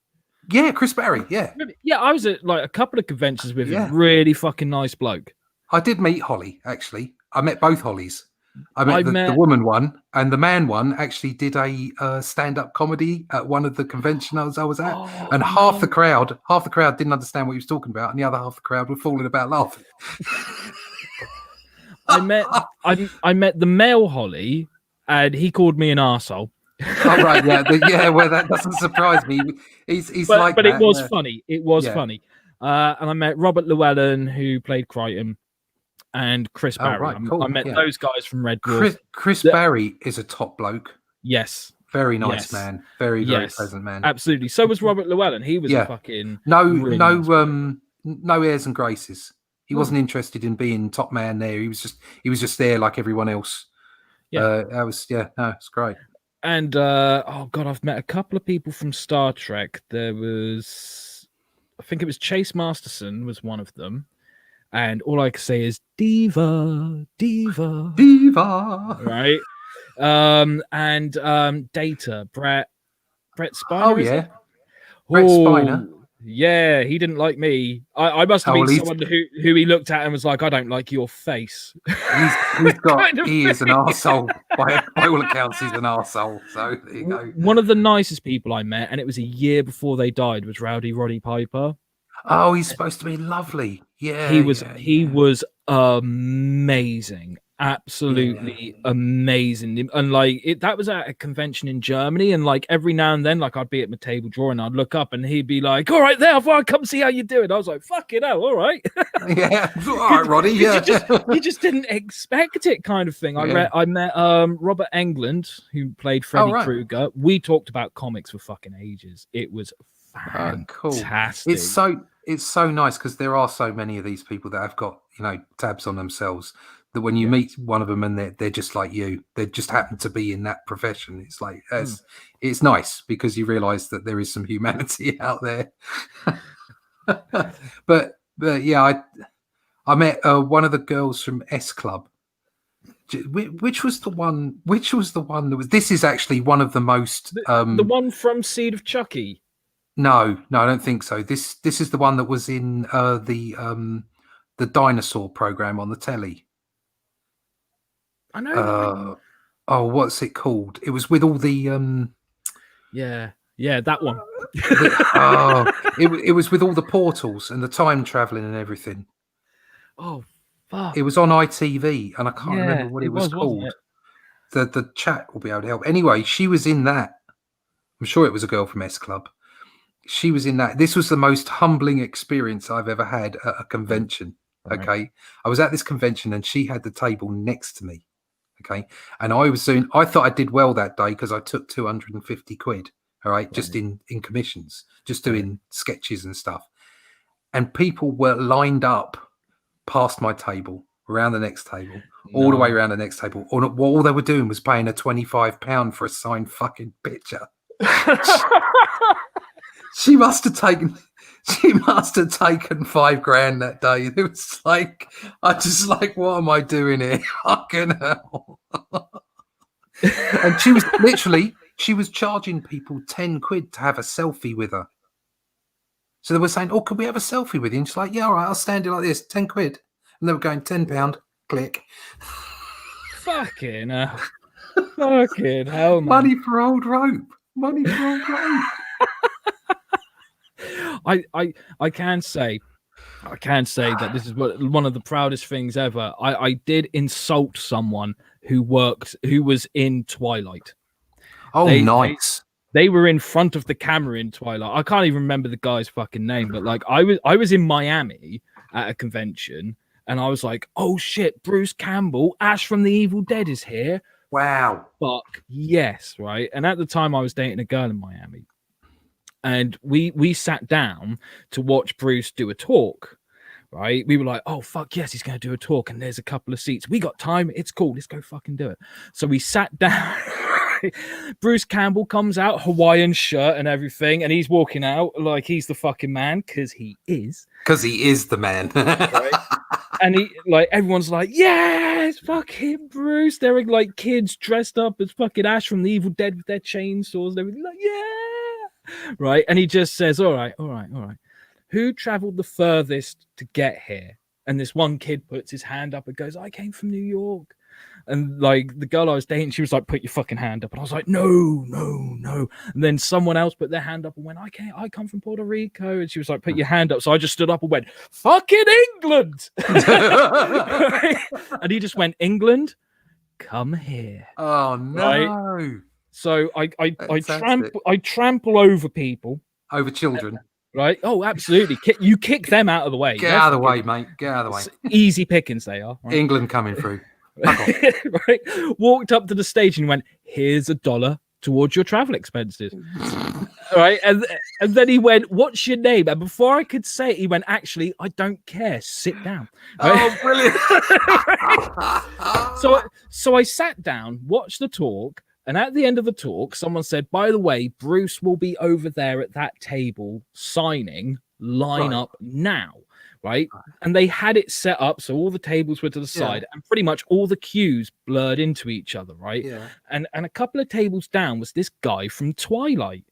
Yeah, Chris Barry. Yeah. Yeah, I was at like a couple of conventions with him. Really fucking nice bloke. I did meet Holly, actually. I met both Hollies. I met the woman one, and the man one actually did a stand-up comedy at one of the conventions I was at. And half the crowd didn't understand what he was talking about, and the other half the crowd were falling about laughing. I met the male Holly, and he called me an arsehole. Oh right, yeah, well that doesn't surprise me. He's but that, it was funny. It was funny. And I met Robert Llewellyn, who played Crichton, and Chris Barry. Right, cool. I met those guys from Red Dwarf. Chris Barry is a top bloke. Yes. Very nice man. Very pleasant man. Absolutely. So was Robert Llewellyn. He was a fucking no airs and graces. He wasn't interested in being top man there. He was just there like everyone else. It's great. And I've met a couple of people from Star Trek. There was, I think it was Chase Masterson was one of them. And all I can say is diva. Right. Data, Brett Spiner. Oh yeah. Brett Spiner. Yeah, he didn't like me. I must have been someone who he looked at and was like, I don't like your face. He is an arsehole. By all accounts, he's an arsehole. So there you go. One of the nicest people I met, and it was a year before they died, was Rowdy Roddy Piper. Oh, he's supposed to be lovely. Yeah. He was amazing. Absolutely amazing. And that was at a convention in Germany, and like every now and then, like I'd be at my table drawing, I'd look up and he'd be like, all right there, I'll come see how you doing. I was like, fucking hell, all right. Yeah, all right, Roddy. Yeah. You just didn't expect it, kind of thing. I met Robert Englund, who played Freddy Krueger. We talked about comics for fucking ages. It was fantastic. Cool. It's so nice because there are so many of these people that have got, tabs on themselves, that when you meet one of them and they're just like you, they just happen to be in that profession. It's like it's nice because you realise that there is some humanity out there. but yeah, I met one of the girls from S Club. Which was the one that was? This is actually one of the most the one from Seed of Chucky. No, I don't think so. This is the one that was in the dinosaur program on the telly. I know. What's it called? It was with all the that one. It was with all the portals and the time traveling and everything. Oh fuck! It was on ITV, and I can't remember what it was called. The chat will be able to help. Anyway, she was in that. I'm sure it was a girl from S Club. She was in that. This was the most humbling experience I've ever had at a convention. Okay. Right. I was at this convention and she had the table next to me. Okay. And I thought I did well that day because I took 250 quid. All right. Just in commissions, just doing sketches and stuff. And people were lined up past my table, around the next table, all the way around the next table. All they were doing was paying a £25 for a signed fucking picture. She must have taken $5,000 that day. It was like, what am I doing here? Fucking hell. And she was charging people 10 quid to have a selfie with her. So they were saying, could we have a selfie with you? And she's like, yeah, all right, I'll stand it like this, 10 quid. And they were going, £10, click. Fucking hell. Fucking hell, man. Money for old rope. I can say that this is one of the proudest things ever. I did insult someone who was in Twilight. Nice. They were in front of the camera in Twilight. I can't even remember the guy's fucking name, but like I was in Miami at a convention and I was like, oh shit, Bruce Campbell, Ash from the Evil Dead is here. Wow. Fuck yes, right? And at the time I was dating a girl in Miami. And we sat down to watch Bruce do a talk, right? We were like, oh, fuck yes, he's going to do a talk. And there's a couple of seats. We got time. It's cool. Let's go fucking do it. So we sat down. Bruce Campbell comes out, Hawaiian shirt and everything. And he's walking out like he's the fucking man because he is. Because he is the man. Right? And everyone's like, yeah, it's fucking Bruce. They're like kids dressed up as fucking Ash from the Evil Dead with their chainsaws and everything. Like, yeah. Right, and he just says, all right. Who traveled the furthest to get here? And this one kid puts his hand up and goes, I came from New York. And like the girl I was dating, she was like, put your fucking hand up. And I was like, no. And then someone else put their hand up and went, I come from Puerto Rico. And she was like, put your hand up. So I just stood up and went, fucking England. And he just went, England, come here. Oh no. Right? So I trample over people. Over children. Right? Oh, absolutely. You kick them out of the way. Get out of the way, mate. Get out of the way. Easy pickings they are. Right? England coming through. Right? Walked up to the stage and went, here's $1 towards your travel expenses. Right? And then he went, what's your name? And before I could say it, he went, actually, I don't care. Sit down. Right? Oh, brilliant. So I sat down, watched the talk. And at the end of the talk, someone said, by the way, Bruce will be over there at that table signing. Line up now. Right. And they had it set up. So all the tables were to the side and pretty much all the queues blurred into each other. Right. Yeah. And a couple of tables down was this guy from Twilight.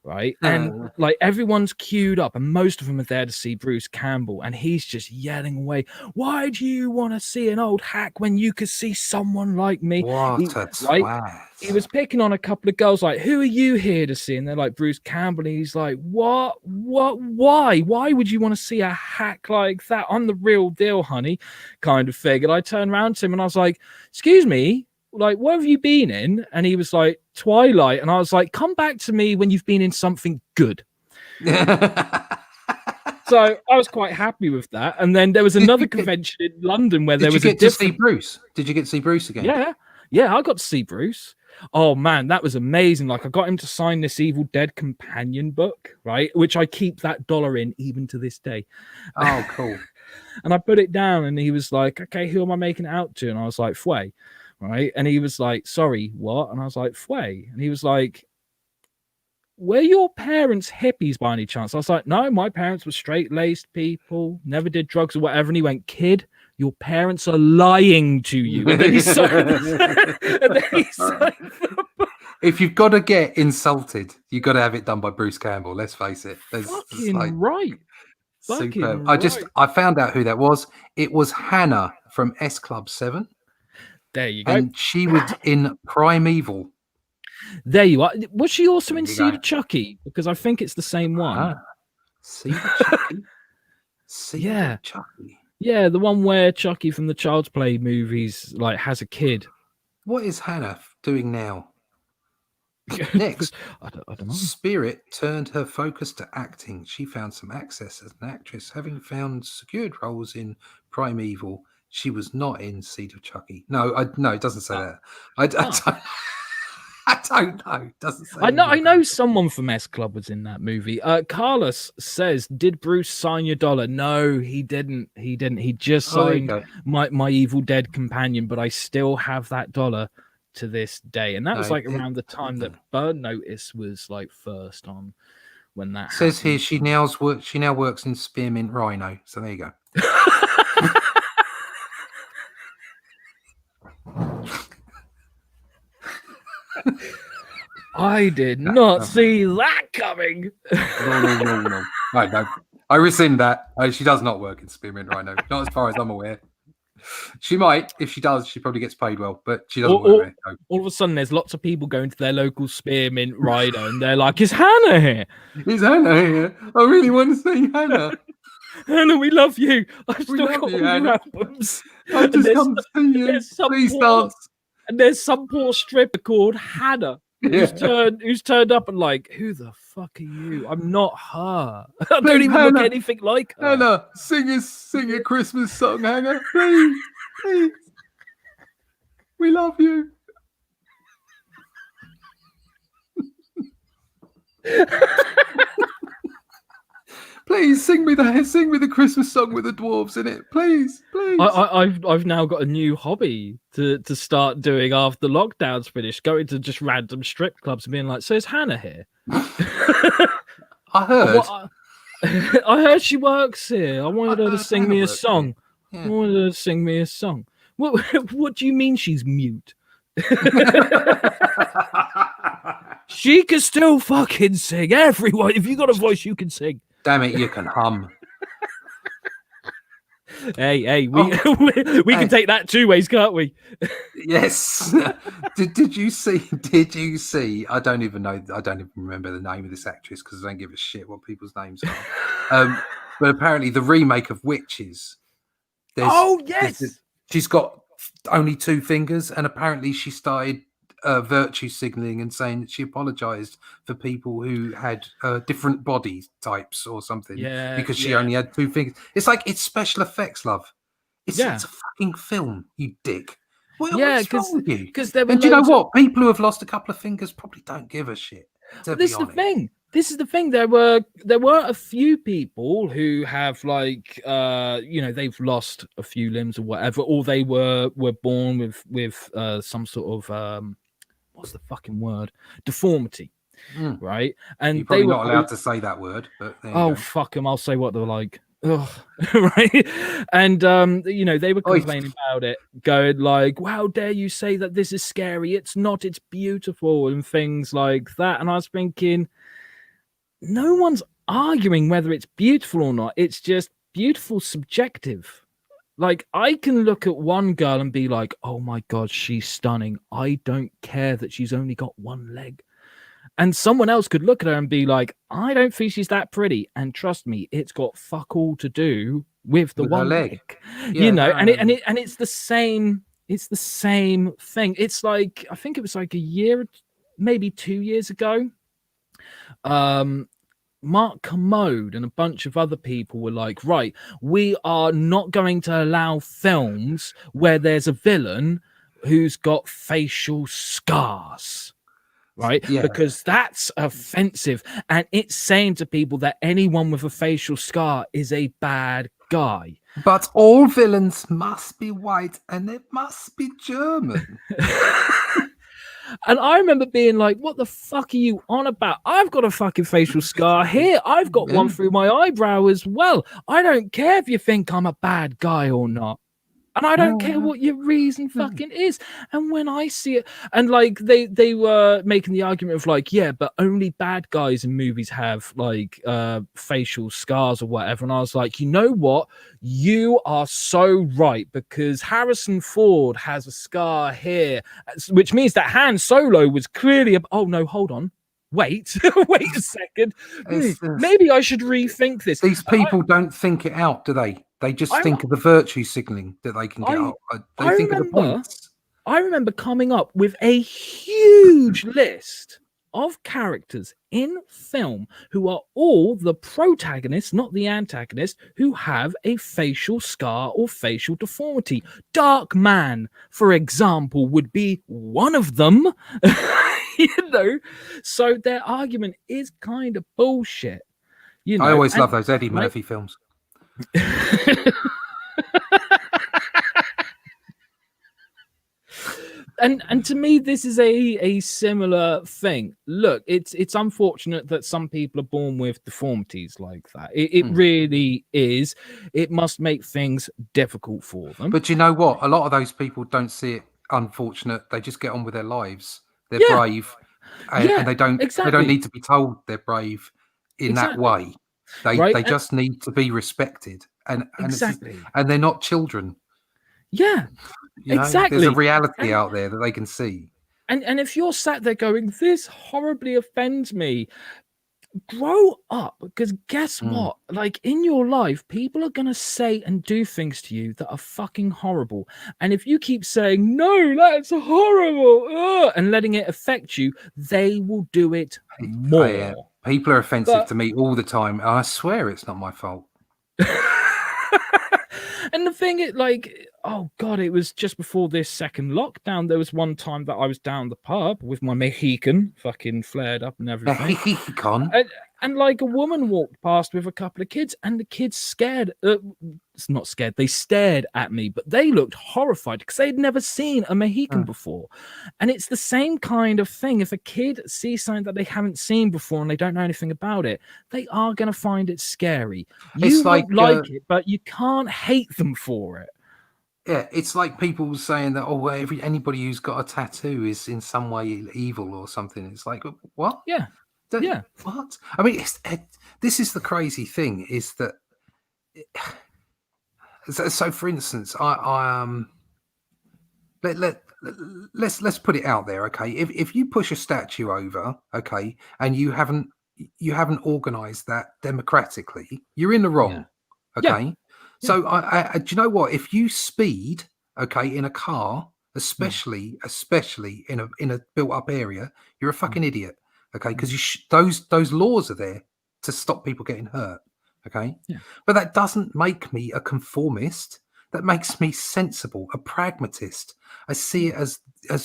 Right. And like everyone's queued up and most of them are there to see Bruce Campbell. And he's just yelling away, why do you want to see an old hack when you could see someone like me? What a twat. He was picking on a couple of girls like, who are you here to see? And they're like, Bruce Campbell. And he's like, why would you want to see a hack like that? I'm the real deal, honey, kind of thing. And I turned around to him and I was like, excuse me, like, what have you been in? And he was like, Twilight. And I was like, come back to me when you've been in something good. So I was quite happy with that. And then there was another convention in London where there was a different... to see Bruce? Did you get to see Bruce again? Yeah, I got to see Bruce. Oh man, that was amazing. Like I got him to sign this Evil Dead companion book, right? Which I keep that $1 in even to this day. Oh, cool. And I put it down and he was like, okay, who am I making it out to? And I was like, Fway. Right. And he was like, sorry, what? And I was like, Fway. And he was like, were your parents hippies by any chance? I was like, no, my parents were straight-laced people, never did drugs or whatever. And he went, kid, your parents are lying to you. And then he signed if you've got to get insulted, you've got to have it done by Bruce Campbell. Let's face it. Right. Superb. I found out who that was. It was Hannah from S Club 7. There you go. And she was in Primeval. There you are. Was she also in Seed of Chucky? Because I think it's the same one. Seed of Chucky? Seed of Chucky. Yeah, the one where Chucky from the Child's Play movies like has a kid. What is Hannah doing now? Next, I don't know. Spirit turned her focus to acting. She found some access as an actress, having found secured roles in Primeval. She was not in Seed of Chucky. No, it doesn't say that. I don't know. It doesn't say. I know someone from S Club was in that movie. Carlos says, "Did Bruce sign your $1?" No, he didn't. He just signed my Evil Dead companion, but I still have that $1 to this day. And that was like around the time that Burn Notice was like first on when that says happened. here she now works in Spearmint Rhino. So there you go. I did not see that coming. No. No. I rescind that. She does not work in Spearmint Rhino. Not as far as I'm aware. She might. If she does, she probably gets paid well, but she doesn't work there. No. All of a sudden, there's lots of people going to their local Spearmint Rhino, and they're like, is Hannah here? Is Hannah here? I really want to see Hannah. Hannah, we love you. I've still got all your albums. I've just come to see you. Please dance. And there's some poor stripper called Hannah who's turned up and like, who the fuck are you? I'm not her. I don't even look anything like her. Hannah, sing a Christmas song, Hannah. Please. We love you. Please sing me the Christmas song with the dwarves in it. Please. I've now got a new hobby to start doing after lockdown's finished, going to just random strip clubs and being like, so is Hannah here? I heard. I heard she works here. I wanted her to sing me a song. Yeah. I wanted her to sing me a song. What do you mean she's mute? She can still fucking sing. Everyone, if you got a voice, you can sing. Damn it, you can hum. Hey, we can take that two ways, can't we? Yes. Did you see? I don't even remember the name of this actress because I don't give a shit what people's names are. But apparently the remake of Witches. Yes. She's got only 2 fingers, and apparently she started virtue signaling and saying that she apologized for people who had different body types or something because she only had 2 fingers. It's like, it's special effects, love. It's a fucking film, you dick. What's wrong with you? And do you know what? People who have lost a couple of fingers probably don't give a shit. This is the thing. There were a few people who have they've lost a few limbs or whatever, or they were born with some sort of what's the fucking word? Deformity, right? And you're probably not allowed to say that word, but fuck them, I'll say what they're like. Ugh. Right. And they were complaining about it, going like, how dare you say that this is scary? It's not, it's beautiful, and things like that. And I was thinking, no one's arguing whether it's beautiful or not. It's just beautiful subjective. Like, I can look at one girl and be like, oh my god, she's stunning. I don't care that she's only got one leg. And someone else could look at her and be like, I don't think she's that pretty. And trust me, it's got fuck all to do with the one leg. Yeah, and it's the same. It's the same thing. It's like, I think it was like a year, maybe 2 years ago. Mark Commode and a bunch of other people were like, right, we are not going to allow films where there's a villain who's got facial scars. Right? Yeah. Because that's offensive. And it's saying to people that anyone with a facial scar is a bad guy. But all villains must be white and it must be German. And I remember being like, what the fuck are you on about? I've got a fucking facial scar here. I've got one through my eyebrow as well. I don't care if you think I'm a bad guy or not. And I don't care what your reason fucking is. And when I see it, and like they were making the argument of like, yeah, but only bad guys in movies have like facial scars or whatever. And I was like, you know what? You are so right, because Harrison Ford has a scar here, which means that Han Solo was clearly oh no, hold on. Wait a second. Maybe I should rethink this. These people don't think it out, do they? They just think of the virtue signaling that they can get out. They think of the points. I remember coming up with a huge list of characters in film who are all the protagonists, not the antagonists, who have a facial scar or facial deformity. Dark Man, for example, would be one of them. So their argument is kind of bullshit. I always love those Eddie Murphy films. And to me, this is a similar thing. Look, it's unfortunate that some people are born with deformities like that. It really is. It must make things difficult for them. But you know what? A lot of those people don't see it unfortunate. They just get on with their lives. They're brave, and they don't need to be told they're brave in that way. They just need to be respected, and they're not children. Yeah, exactly. There's a reality out there that they can see. And if you're sat there going, this horribly offends me, grow up, because guess what? Like, in your life, people are going to say and do things to you that are fucking horrible. And if you keep saying, no, that's horrible, and letting it affect you, they will do it more. People are offensive to me all the time. I swear it's not my fault. And the thing is, like, oh God, it was just before this second lockdown. There was one time that I was down the pub with my Mexican, fucking flared up and everything. Mexican? And like, a woman walked past with a couple of kids, and the kids scared. It's not scared. They stared at me, but they looked horrified because they'd never seen a Mexican before. And it's the same kind of thing. If a kid sees something that they haven't seen before and they don't know anything about it, they are going to find it scary. You won't like it, but you can't hate them for it. Yeah, it's like people saying that, anybody who's got a tattoo is in some way evil or something. It's like, what? Yeah. What? I mean, this is the crazy thing, is that So for instance, let's put it out there, okay? If you push a statue over, okay, and you haven't organized that democratically, you're in the wrong, Yeah. okay? So do you know what? If you speed, okay, in a car, especially in a built up area, you're a fucking idiot, okay? Because those laws are there to stop people getting hurt, okay? But that doesn't make me a conformist. That makes me sensible, a pragmatist. I see it as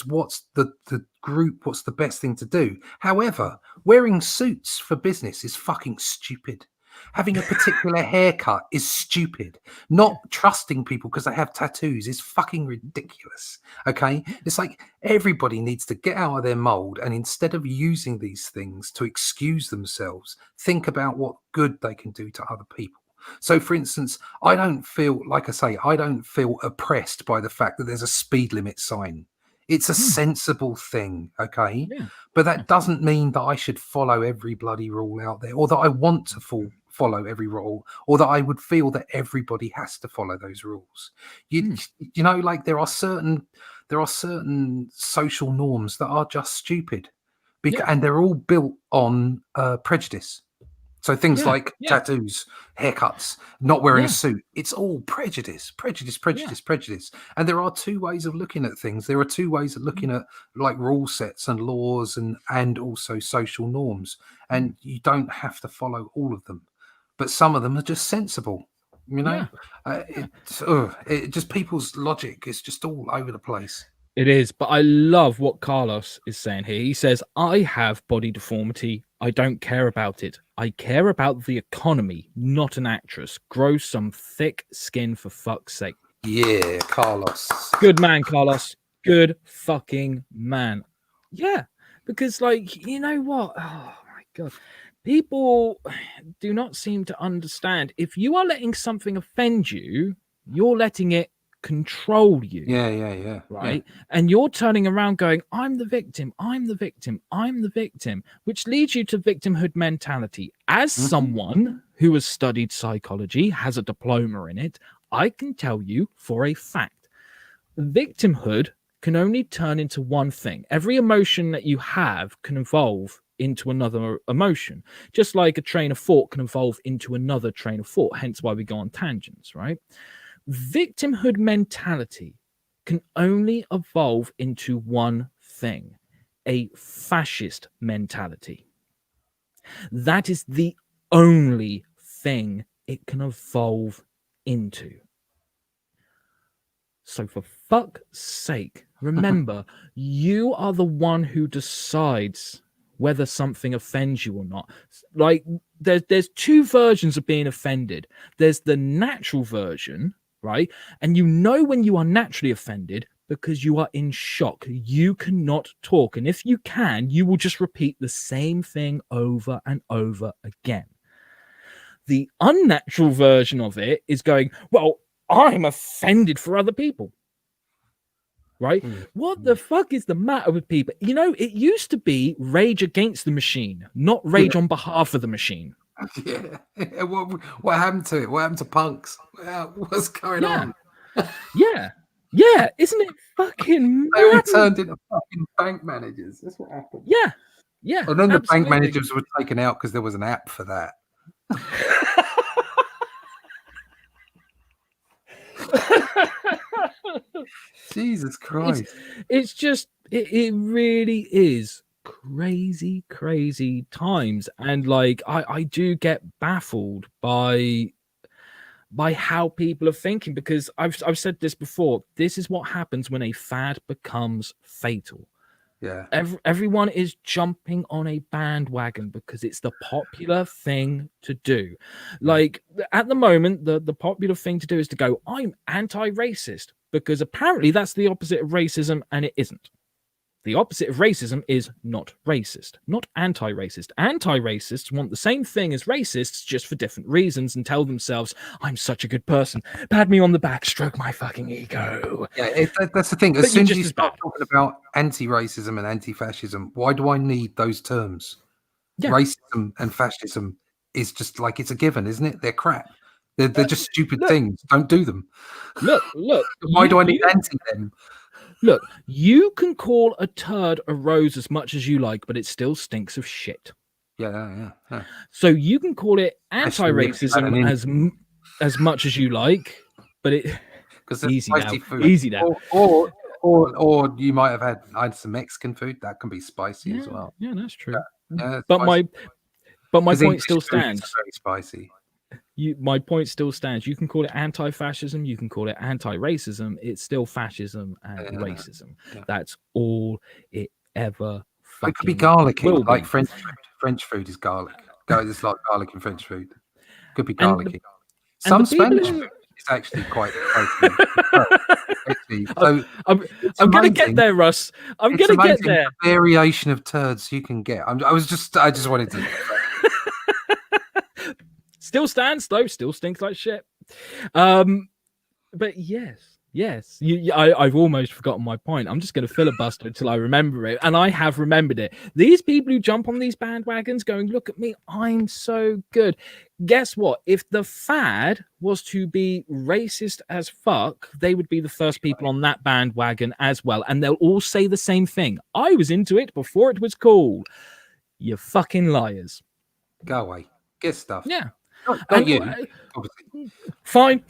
what's the group, what's the best thing to do. However, wearing suits for business is fucking stupid. Having a particular haircut is stupid. Not trusting people because they have tattoos is fucking ridiculous. Okay? It's like everybody needs to get out of their mold, and instead of using these things to excuse themselves, think about what good they can do to other people. So, for instance, I don't feel oppressed by the fact that there's a speed limit sign. It's a sensible thing, okay? But that doesn't mean that I should follow every bloody rule out there, or that I want to follow every rule, or that I would feel that everybody has to follow those rules. You know, like there are certain social norms that are just stupid, and they're all built on prejudice. So things like tattoos, haircuts, not wearing a suit, it's all prejudice. And there are two ways of looking at things. There are two ways of looking at like rule sets and laws and also social norms. And you don't have to follow all of them. But some of them are just sensible. You know, it just people's logic is just all over the place. It is, but I love what Carlos is saying here. He says, I have body deformity. I don't care about it. I care about the economy, not an actress. Grow some thick skin for fuck's sake. Yeah, Carlos. Good man, Carlos. Good fucking man. Yeah, because, like, you know what? Oh, my God. People do not seem to understand. If you are letting something offend you, you're letting it control you. Yeah. Right. And you're turning around going, I'm the victim, which leads you to victimhood mentality. As someone who has studied psychology, has a diploma in it, I can tell you for a fact, victimhood can only turn into one thing. Every emotion that you have can evolve into another emotion, just like a train of thought can evolve into another train of thought, hence why we go on tangents, right? Victimhood mentality can only evolve into one thing, a fascist mentality. That is the only thing it can evolve into. So for fuck's sake, remember, you are the one who decides whether something offends you or not. Like, there's two versions of being offended. There's the natural version, right? And you know when you are naturally offended because you are in shock. You cannot talk. And if you can, you will just repeat the same thing over and over again. The unnatural version of it is going, well, I'm offended for other people. Right? What the fuck is the matter with people? You know, it used to be rage against the machine, not rage on behalf of the machine. Yeah. What happened to it? What happened to punks? What's going on? Yeah. Isn't it fucking They all turned into fucking bank managers. That's what happened. Yeah. And then the bank managers were taken out because there was an app for that. Jesus Christ. It's just, it really is crazy times. And like, I do get baffled by how people are thinking, because I've said this before. This is what happens when a fad becomes fatal. Yeah. Everyone is jumping on a bandwagon because it's the popular thing to do. Like, at the moment, the popular thing to do is to go, I'm anti-racist, because apparently that's the opposite of racism, and it isn't. The opposite of racism is not racist, not anti-racist. Anti-racists want the same thing as racists, just for different reasons, and tell themselves, I'm such a good person. Pat me on the back, stroke my fucking ego. Yeah, that's the thing. As soon as you start talking about anti-racism and anti-fascism, why do I need those terms? Yeah. Racism and fascism is just like, it's a given, isn't it? They're crap. They're just stupid things. Don't do them. Look. Why do I need anti them? Look, you can call a turd a rose as much as you like, but it still stinks of shit. Yeah. So you can call it anti-racism as much as you like, but it easy now. Or you might have had some Mexican food that can be spicy as well. Yeah, that's true. Yeah, but my point English still stands. Very spicy. My point still stands. You can call it anti-fascism. You can call it anti-racism. It's still fascism and racism. Yeah. That's all it ever. It could be garlicky, like French food. French food is garlic. It's like garlic in French food. It could be garlicky. Some Spanish food is actually quite. I'm going to get there, Russ. I'm going to get there. The variation of turds you can get. I just wanted to. Still stands though. Still stinks like shit. But yes. I've almost forgotten my point. I'm just going to filibuster until I remember it, and I have remembered it. These people who jump on these bandwagons, going, "Look at me, I'm so good." Guess what? If the fad was to be racist as fuck, they would be the first people on that bandwagon as well, and they'll all say the same thing. I was into it before it was cool. You fucking liars. Go away. Get stuff. Yeah. Not you, obviously. Fine.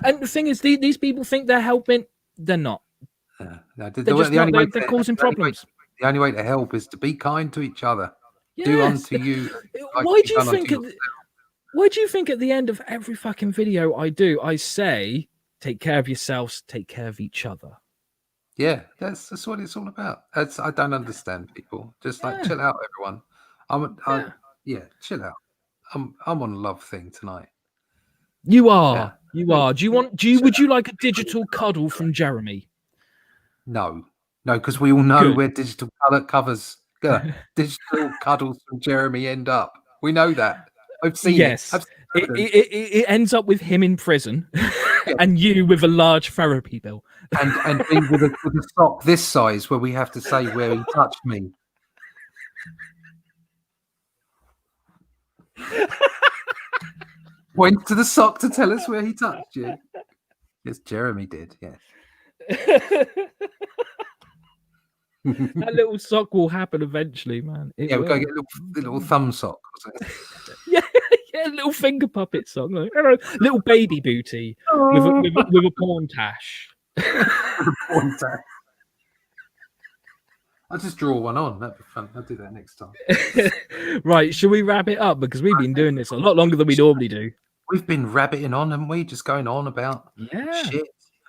And the thing is, these people think they're helping. They're not. No, they're causing problems. The only way to help is to be kind to each other. Yes. Do unto you. Why do you think at the end of every fucking video I do, I say, take care of yourselves, take care of each other? Yeah, that's what it's all about. I don't understand people. Just chill out, everyone. Chill out. I'm on a love thing tonight. You are. Yeah. You are. Would you like a digital cuddle from Jeremy? No, because we all know where digital digital cuddles from Jeremy end up. We know that. I've seen it. It ends up with him in prison and you with a large therapy bill. And me with a sock this size where we have to say where he touched me. Point to the sock to tell us where he touched you. Yes, Jeremy did. Yes. That little sock will happen eventually, man. We'll go get a little thumb sock. yeah, little finger puppet sock. Like, little baby booty with a porn tash. I'll just draw one on. That'd be fun. I'll do that next time. Right, should we wrap it up? Because we've been doing this a lot longer than we normally do. We've been rabbiting on, haven't we? Just going on about shit.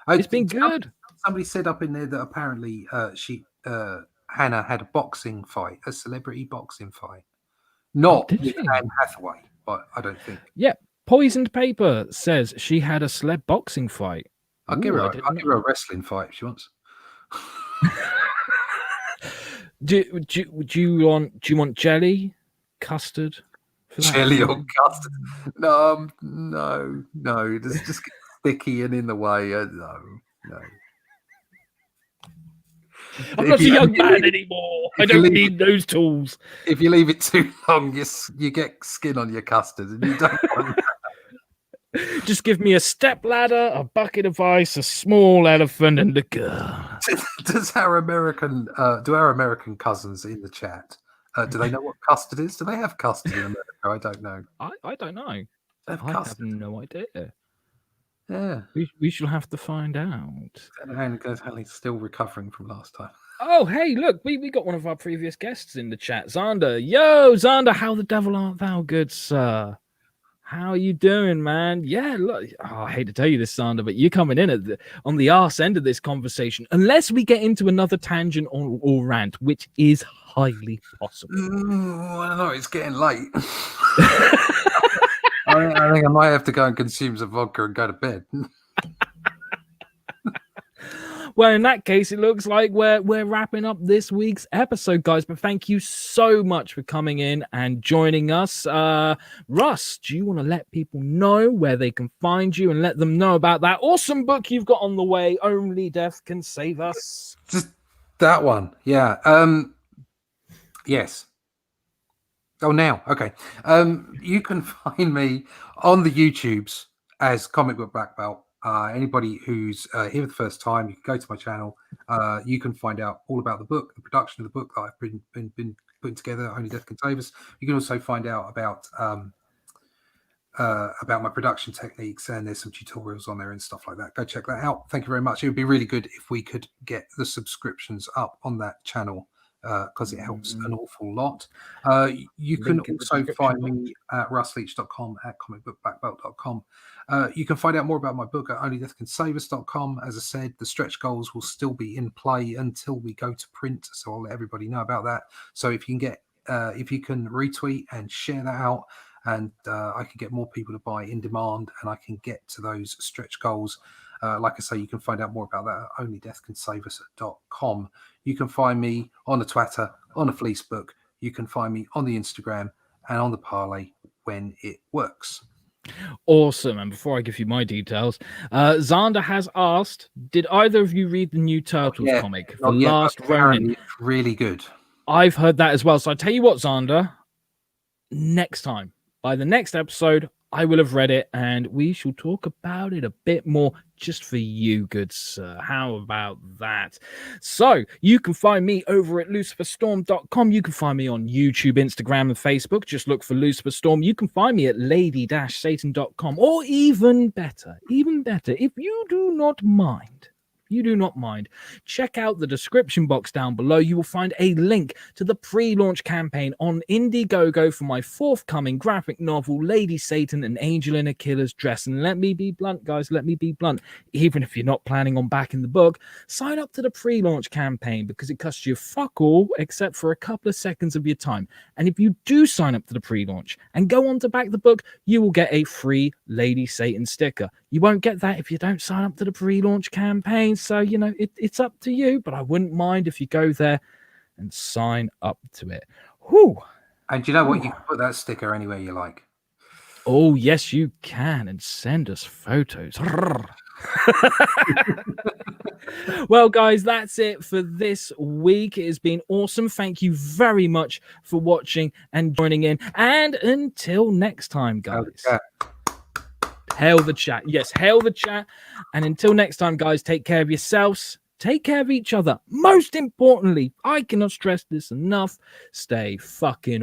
It's been good. Somebody said up in there that apparently Hannah had a boxing fight, a celebrity boxing fight. Not with Anne Hathaway, but I don't think. Yeah, Poisoned Paper says she had a celeb boxing fight. I'll give her a wrestling fight if she wants. Do you want jelly, custard? Jelly or custard? No. Just get sticky and in the way. No. I'm not a young man anymore. I don't need those tools. If you leave it too long, you get skin on your custard, and you don't want that. Just give me a step ladder, a bucket of ice, a small elephant, and a girl. Do our American cousins in the chat? Do they know what custard is? Do they have custard in America? I don't know. I don't know. I have no idea. Yeah, we shall have to find out. And Hallie's still recovering from last time. Oh, hey, look, we got one of our previous guests in the chat, Xander. Yo, Xander, how the devil art thou, good sir? How are you doing, man? Yeah, look, I hate to tell you this, Xander, but you're coming in on the arse end of this conversation, unless we get into another tangent or rant, which is highly possible. I don't know, it's getting late. I think I might have to go and consume some vodka and go to bed. Well, in that case, it looks like we're wrapping up this week's episode, guys. But thank you so much for coming in and joining us. Russ, do you want to let people know where they can find you and let them know about that awesome book you've got on the way, Only Death Can Save Us? Just that one, yeah. Yes. Oh, now, okay. You can find me on the YouTubes as Comicbook Blackbelt. Anybody who's here for the first time, you can go to my channel. You can find out all about the book, the production of the book that I've been putting together. Only Death Can Save Us. You can also find out about my production techniques, and there's some tutorials on there and stuff like that. Go check that out. Thank you very much. It would be really good if we could get the subscriptions up on that channel, because it helps an awful lot. You can also find me at russleach.com, at comicbookblackbelt.com. You can find out more about my book at onlydeathcansavus.com. As I said, the stretch goals will still be in play until we go to print, so I'll let everybody know about that. So if you can retweet and share that out, and I can get more people to buy in demand, and I can get to those stretch goals. Like I say, you can find out more about that at onlydeathcansavus.com. You can find me on the Twitter, on the Fleecebook. You can find me on the Instagram and on the Parlay when it works. Awesome. And before I give you my details, Xander has asked, did either of you read the new Turtles comic, The Last Ronin? It's really good. I've heard that as well. So I tell you what, Xander, next time, by the next episode, I will have read it and we shall talk about it a bit more just for you, good sir. How about that? So you can find me over at luciferstorm.com. You can find me on YouTube, Instagram, and Facebook. Just look for Lucifer Storm. You can find me at lady-satan.com, or even better, if you do not mind, check out the description box down below. You will find a link to the pre-launch campaign on Indiegogo for my forthcoming graphic novel, Lady Satan, an Angel in a Killer's Dress. And let me be blunt, guys, even if you're not planning on backing the book, sign up to the pre-launch campaign, because it costs you fuck all except for a couple of seconds of your time. And if you do sign up to the pre-launch and go on to back the book, you will get a free Lady Satan sticker. You won't get that if you don't sign up to the pre-launch campaign. So, you know, it's up to you, but I wouldn't mind if you go there and sign up to it. Whew. And you know what? You can put that sticker anywhere you like. Oh, yes, you can. And send us photos. Well, guys, that's it for this week. It has been awesome. Thank you very much for watching and joining in. And until next time, guys. Hail the chat. Yes, hail the chat. And until next time, guys, take care of yourselves. Take care of each other. Most importantly, I cannot stress this enough. Stay fucking